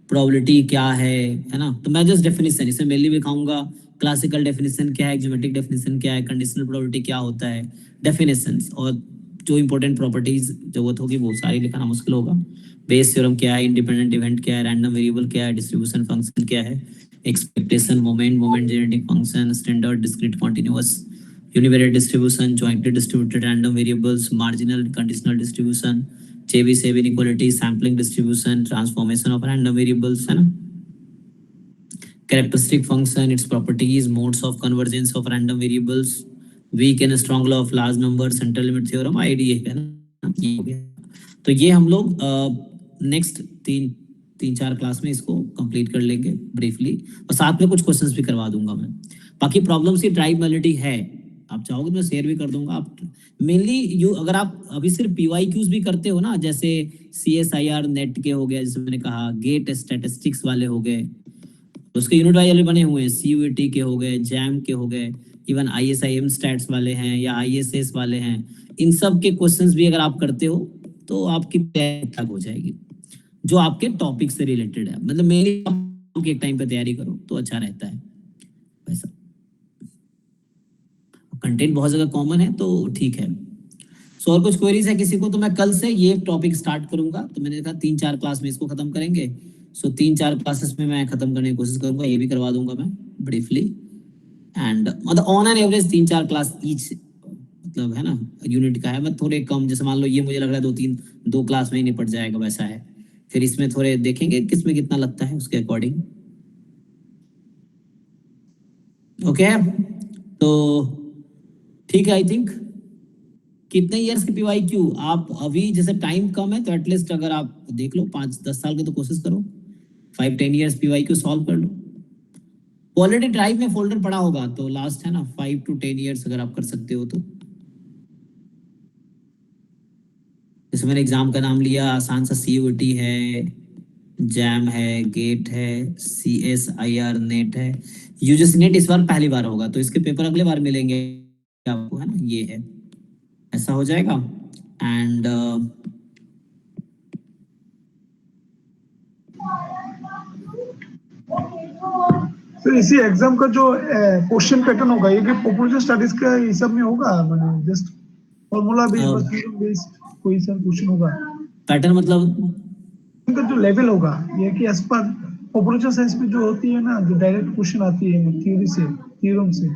प्रोबेबिलिटी क्या है ना। तो मैं जस्ट डेफिनेशन इसमें मेनली भी दिखाऊंगा, क्लासिकल डेफिनेशन क्या है, ज्योमेट्रिक डेफिनेशन क्या है, कंडीशनल प्रोबेबिलिटी क्या होता है, डेफिनेशंस, और जो इंपॉर्टेंट प्रॉपर्टीज जरूरत होगी वो सारी लिखना मुश्किल होगा। बेस थ्योरम क्या है, इंडिपेंडेंट इवेंट क्या है, रैंडम वेरिएबल क्या है, डिस्ट्रीब्यूशन फंक्शन क्या है, expectation, moment genetic function, standard discrete continuous univariate distribution, jointly distributed random variables, marginal conditional distribution, Chebyshev inequality, sampling distribution, transformation of random variables, है ना, characteristic function, its properties, modes of convergence of random variables, weak and strong law of large numbers, central limit theorem, IDA, है ना। तो ये हम लोग next 3-4 class में इसको कंप्लीट कर लेंगे ब्रीफली, और साथ में कुछ क्वेश्चंस भी करवा दूंगा मैं। बाकी प्रॉब्लम्स की ट्राइबलिटी है, आप चाहोगे तो मैं शेयर भी कर दूंगा। आप मेनली अगर आप अभी सिर्फ PYQs भी करते हो ना, जैसे CSIR नेट के हो गए, जैसे मैंने कहा गेट स्टैटिस्टिक्स वाले हो गए, तो उसके यूनिट वाइज बने हुए हैं, CUET के हो गए, जैम के हो गए, इवन ISIM स्टैट्स वाले हैं या ISS वाले हैं, इन सब के क्वेश्चंस भी अगर आप करते हो तो आपकी तैयारी हो जाएगी, जो आपके टॉपिक से रिलेटेड है। मतलब मेरी एक टाइम पे तैयारी करो तो अच्छा रहता है, वैसा कंटेंट बहुत जगह कॉमन है तो ठीक है। सो और कुछ क्वेरीज है किसी को, तो मैं कल से ये टॉपिक स्टार्ट करूंगा। तो मैंने कहा 3-4 क्लास में इसको खत्म करेंगे, सो 3-4 क्लासेस में मैं खत्म करने की कोशिश करूंगा, ये भी करवा दूंगा मैं ब्रीफली, एंड मतलब on an average 3-4 class each मतलब है ना यूनिट का है, मतलब थोड़े कम, जैसे मान लो ये मुझे लग रहा है 2 क्लास में ही निपट जाएगा, वैसा है। फिर इसमें थोड़े देखेंगे किसमें कितना लगता है उसके अकॉर्डिंग। ओके, तो ठीक है। आई थिंक कितने ईयर्स की PYQ आप अभी, जैसे टाइम कम है तो एटलीस्ट अगर आप देख लो 5-10 साल की तो कोशिश करो, 5-10 ईयर्स PYQ सॉल्व कर लो। ऑलरेडी ड्राइव में फोल्डर पड़ा होगा तो लास्ट है ना 5 to 10 ईयर्स अगर आप कर सकते हो तो। जैसे मैंने एग्जाम का नाम लिया, आसान सा CUET है, जैम है, गेट है, CSIR नेट है। UGC नेट इस बार पहली बार होगा तो इसके पेपर अगले बार मिलेंगे आपको, है ना, ये है, ऐसा हो जाएगा। एंड तो इसी एग्जाम का जो क्वेश्चन पैटर्न होगा ये पॉपुलेशन स्टडीज का हिसाब में होगा, माने जस्ट फॉर्मूला बेस्ड बस बेस्ड कोई सा क्वेश्चन होगा? पैटर्न मतलब इनका जो लेवल होगा ये कि एज पर पॉपुलेशन साइंस में जो होती है ना, जो डायरेक्ट क्वेश्चन आती है थ्योरी से, थ्योरम से,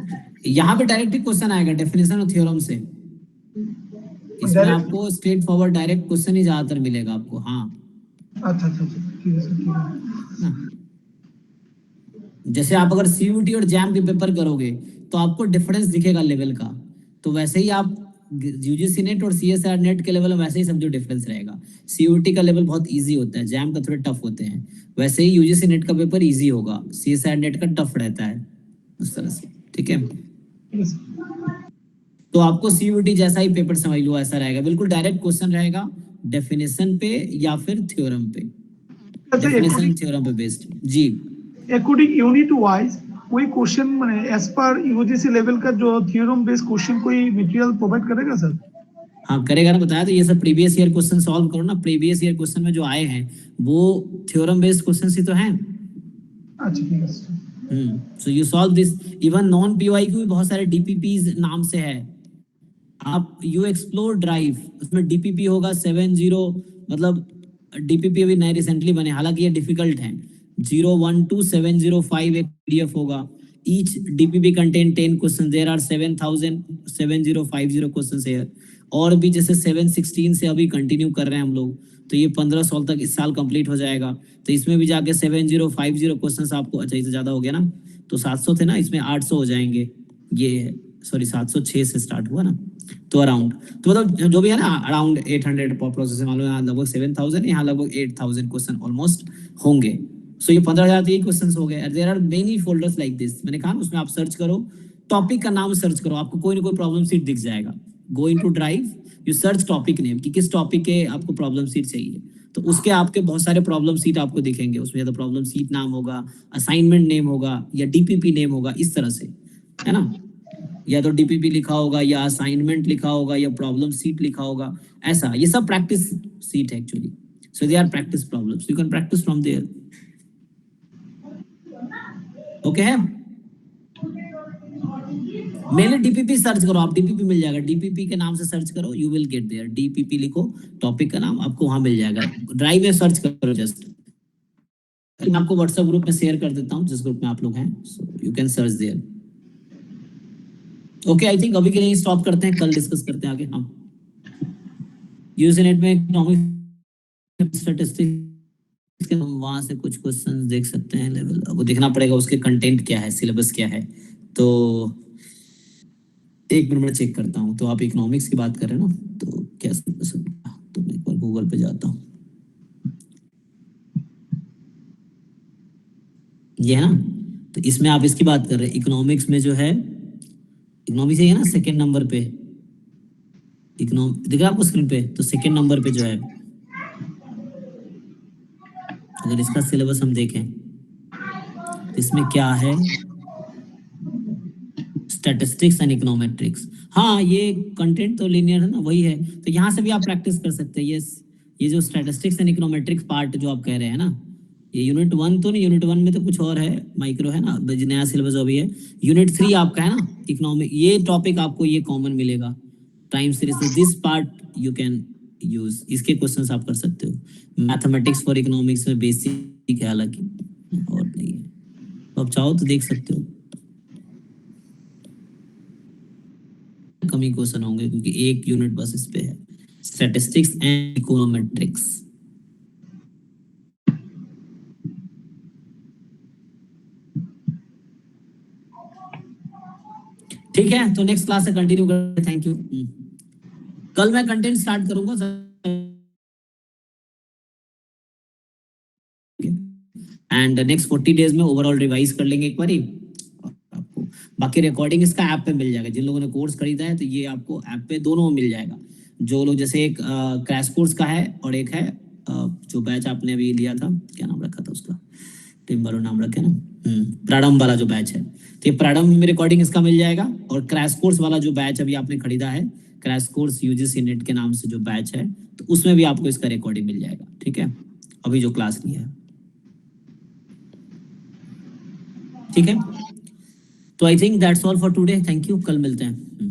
यहाँ पे डायरेक्ट ही क्वेश्चन आएगा डेफिनेशन और थ्योरम से। इसमें डायरेक्ट। आपको स्ट्रेट फॉरवर्ड डायरेक्ट क्वेश्चन ही ज्यादातर मिलेगा आपको। हाँ, अच्छा अच्छा अच्छा, ठीक है सर, ठीक है। ना, जैसे आप अगर CUET और जैम के पेपर करोगे तो आपको डिफरेंस दिखेगा लेवल का, तो वैसे ही आप UGC नेट और CSIR नेट के लेवल में वैसे ही समझो डिफरेंस रहेगा। CUET का लेवल बहुत इजी होता है, जैम का थोड़े टफ होते हैं, वैसे ही UGC नेट का पेपर इजी होगा, CSIR नेट का टफ रहता है, उस तरह से। ठीक है, Yes. तो आपको CUET जैसा ही पेपर समझ लो, ऐसा रहेगा, बिल्कुल डायरेक्ट क्वेश्चन रहेगा डेफिनेशन पे या फिर थ्योरम पे, अच्छा, डेफिनेशन थ्योरम पे बेस्ड। जी, अकॉर्डिंग यूनिट वाइज कोई क्वेश्चन माने एज पर यूजीसी लेवल का जो थ्योरम बेस्ड क्वेश्चन कोई मटेरियल प्रोवाइड करेगा सर? हाँ करेगा ना, बताया तो, ये सब प्रीवियस ईयर क्वेश्चन सॉल्व करो ना, प्रीवियस ईयर क्वेश्चन में जो आए हैं वो थ्योरम बेस्ड क्वेश्चन ही तो हैं। अच्छा ठीक है sir. So you solve this. Even non PYQ भी बहुत सारे DPPs नाम से है। आप यू एक्सप्लोर ड्राइव, उसमें DPP होगा 70, मतलब DPP अभी नए रिसेंटली बने, हालांकि ये डिफिकल्ट हैं। 012705 एक PDF होगा। Each DPP contain 10 question, there are 7050 question है। और भी जैसे 716 से अभी कंटिन्यू कर रहे हैं हम लोग, तो ये 15 साल तक इस साल कंप्लीट हो जाएगा, तो इसमें भी जाके 7050 क्वेश्चन आपको, अच्छा ये तो ज़्यादा हो गया ना, तो 700 थे ना, इसमें 800 हो जाएंगे। ये सॉरी 706 से स्टार्ट हुआ ना, तो अराउंड, तो मतलब जो भी है ना अराउंड 800 प्रोसेस, मान लो यहाँ लगभग 7000, यहाँ लगभग 8000 क्वेश्चन ऑलमोस्ट होंगे। सो ये 15,000 ये क्वेश्चन हो गए। There are many folders like this, मैंने कहा उसमें आप सर्च करो, टॉपिक का नाम सर्च करो, आपको कोई ना कोई प्रॉब्लम सीट दिख जाएगा। Go into drive, you search topic name कि किस टॉपिक के आपको प्रॉब्लम सीट चाहिए, तो उसके आपके बहुत सारे प्रॉब्लम सीट आपको दिखेंगे, उसमें या तो प्रॉब्लम सीट नाम होगा, असाइनमेंट नेम होगा, या DPP नेम होगा, इस तरह से, है ना, या तो DPP लिखा होगा, या असाइनमेंट लिखा होगा, या प्रॉब्लम सीट लिखा होगा, ऐसा। ये सब प्रैक्टिस सीट है actually, so they are practice problems, you can practice from there. Okay है, मेनली DPP सर्च करो आप, DPP मिल जाएगा, DPP के नाम से सर्च करो, you will get there. DPP लिखो टॉपिक का नाम, आपको वहां मिल जाएगा। ड्राइव में सर्च करो जस्ट, मैं आपको व्हाट्सएप ग्रुप में शेयर कर देता हूँ, जिस ग्रुप में आप लोग हैं, so you can search there. Okay, I think अभी के लिए स्टॉप करते हैं, कल डिस्कस करते हैं आगे। हम यूजी नेट में इकोनॉमिक स्टैटिस्टिक्स के वहां से कुछ क्वेश्चंस देख सकते हैं, लेवल वो देखना पड़ेगा, उसके कंटेंट क्या है, सिलेबस क्या है, तो एक मिनट में चेक करता हूँ। तो आप इकोनॉमिक्स की बात कर रहे हैं ना, तो क्या सिलेबस होगा, तो मैं एक बार गूगल पे जाता हूँ, ये है ना, तो इसमें आप इसकी बात कर रहे हैं, इकोनॉमिक्स में जो है, इकोनॉमिक्स है ना सेकेंड नंबर पे, इकोनॉमिक दिख रहा है आपको स्क्रीन पे, तो सेकेंड नंबर पे जो है, अगर इसका सिलेबस हम देखें तो इसमें क्या है, स्टैटिस्टिक्स एंड इकोनोमेट्रिक्स। हाँ, ये कंटेंट तो लीनियर है ना, वही है, तो यहाँ से भी आप प्रैक्टिस कर सकते हैं। ये जो स्टैटिस्टिक्स एंड इकोनोमेट्रिक्स पार्ट जो आप कह रहे हैं ना, ये यूनिट 1 तो नहीं, यूनिट 1 में तो कुछ और है, माइक्रो है ना, नया सिलेबस अभी है। यूनिट 3 आपका है ना इकोनॉमिक, ये टॉपिक आपको ये कॉमन मिलेगा टाइम सीरीज में, this part you can use, इसके क्वेश्चंस आप कर सकते हो। मैथमेटिक्स फॉर इकोनॉमिक्स में बेसिक है हालांकि, और नहीं है, तो आप चाहो तो देख सकते हो। कम ही क्वेश्चन होंगे क्योंकि एक यूनिट बस इस पे है, स्टैटिस्टिक्स एंड इकोनोमेट्रिक्स। ठीक है, तो नेक्स्ट क्लास से कंटिन्यू करते हैं। Thank you. कल मैं कंटेंट स्टार्ट करूंगा एंड नेक्स्ट 40 डेज में ओवरऑल रिवाइज कर लेंगे एक बारी। आपको बाकी रिकॉर्डिंग इसका ऐप पे मिल जाएगा। जिन लोगों ने कोर्स खरीदा है तो ये आपको ऐप पे दोनों में मिल जाएगा। जो लोग जैसे एक क्रैश कोर्स का है और एक है जो बैच आपने अभी लिया था, क्या नाम रखा था उसका, टिम्बलो नाम रखे ना, प्रारंभ वाला जो बैच है, तो ये प्रारंभ में रिकॉर्डिंग इसका मिल जाएगा। और क्रैश कोर्स वाला जो बैच अभी आपने खरीदा है, क्रैश कोर्स यूजीसी नेट के नाम से जो बैच है, तो उसमें भी आपको इसका रिकॉर्डिंग मिल जाएगा। ठीक है, अभी जो क्लास ली है। ठीक है, तो I think that's all for today. Thank you, कल मिलते हैं।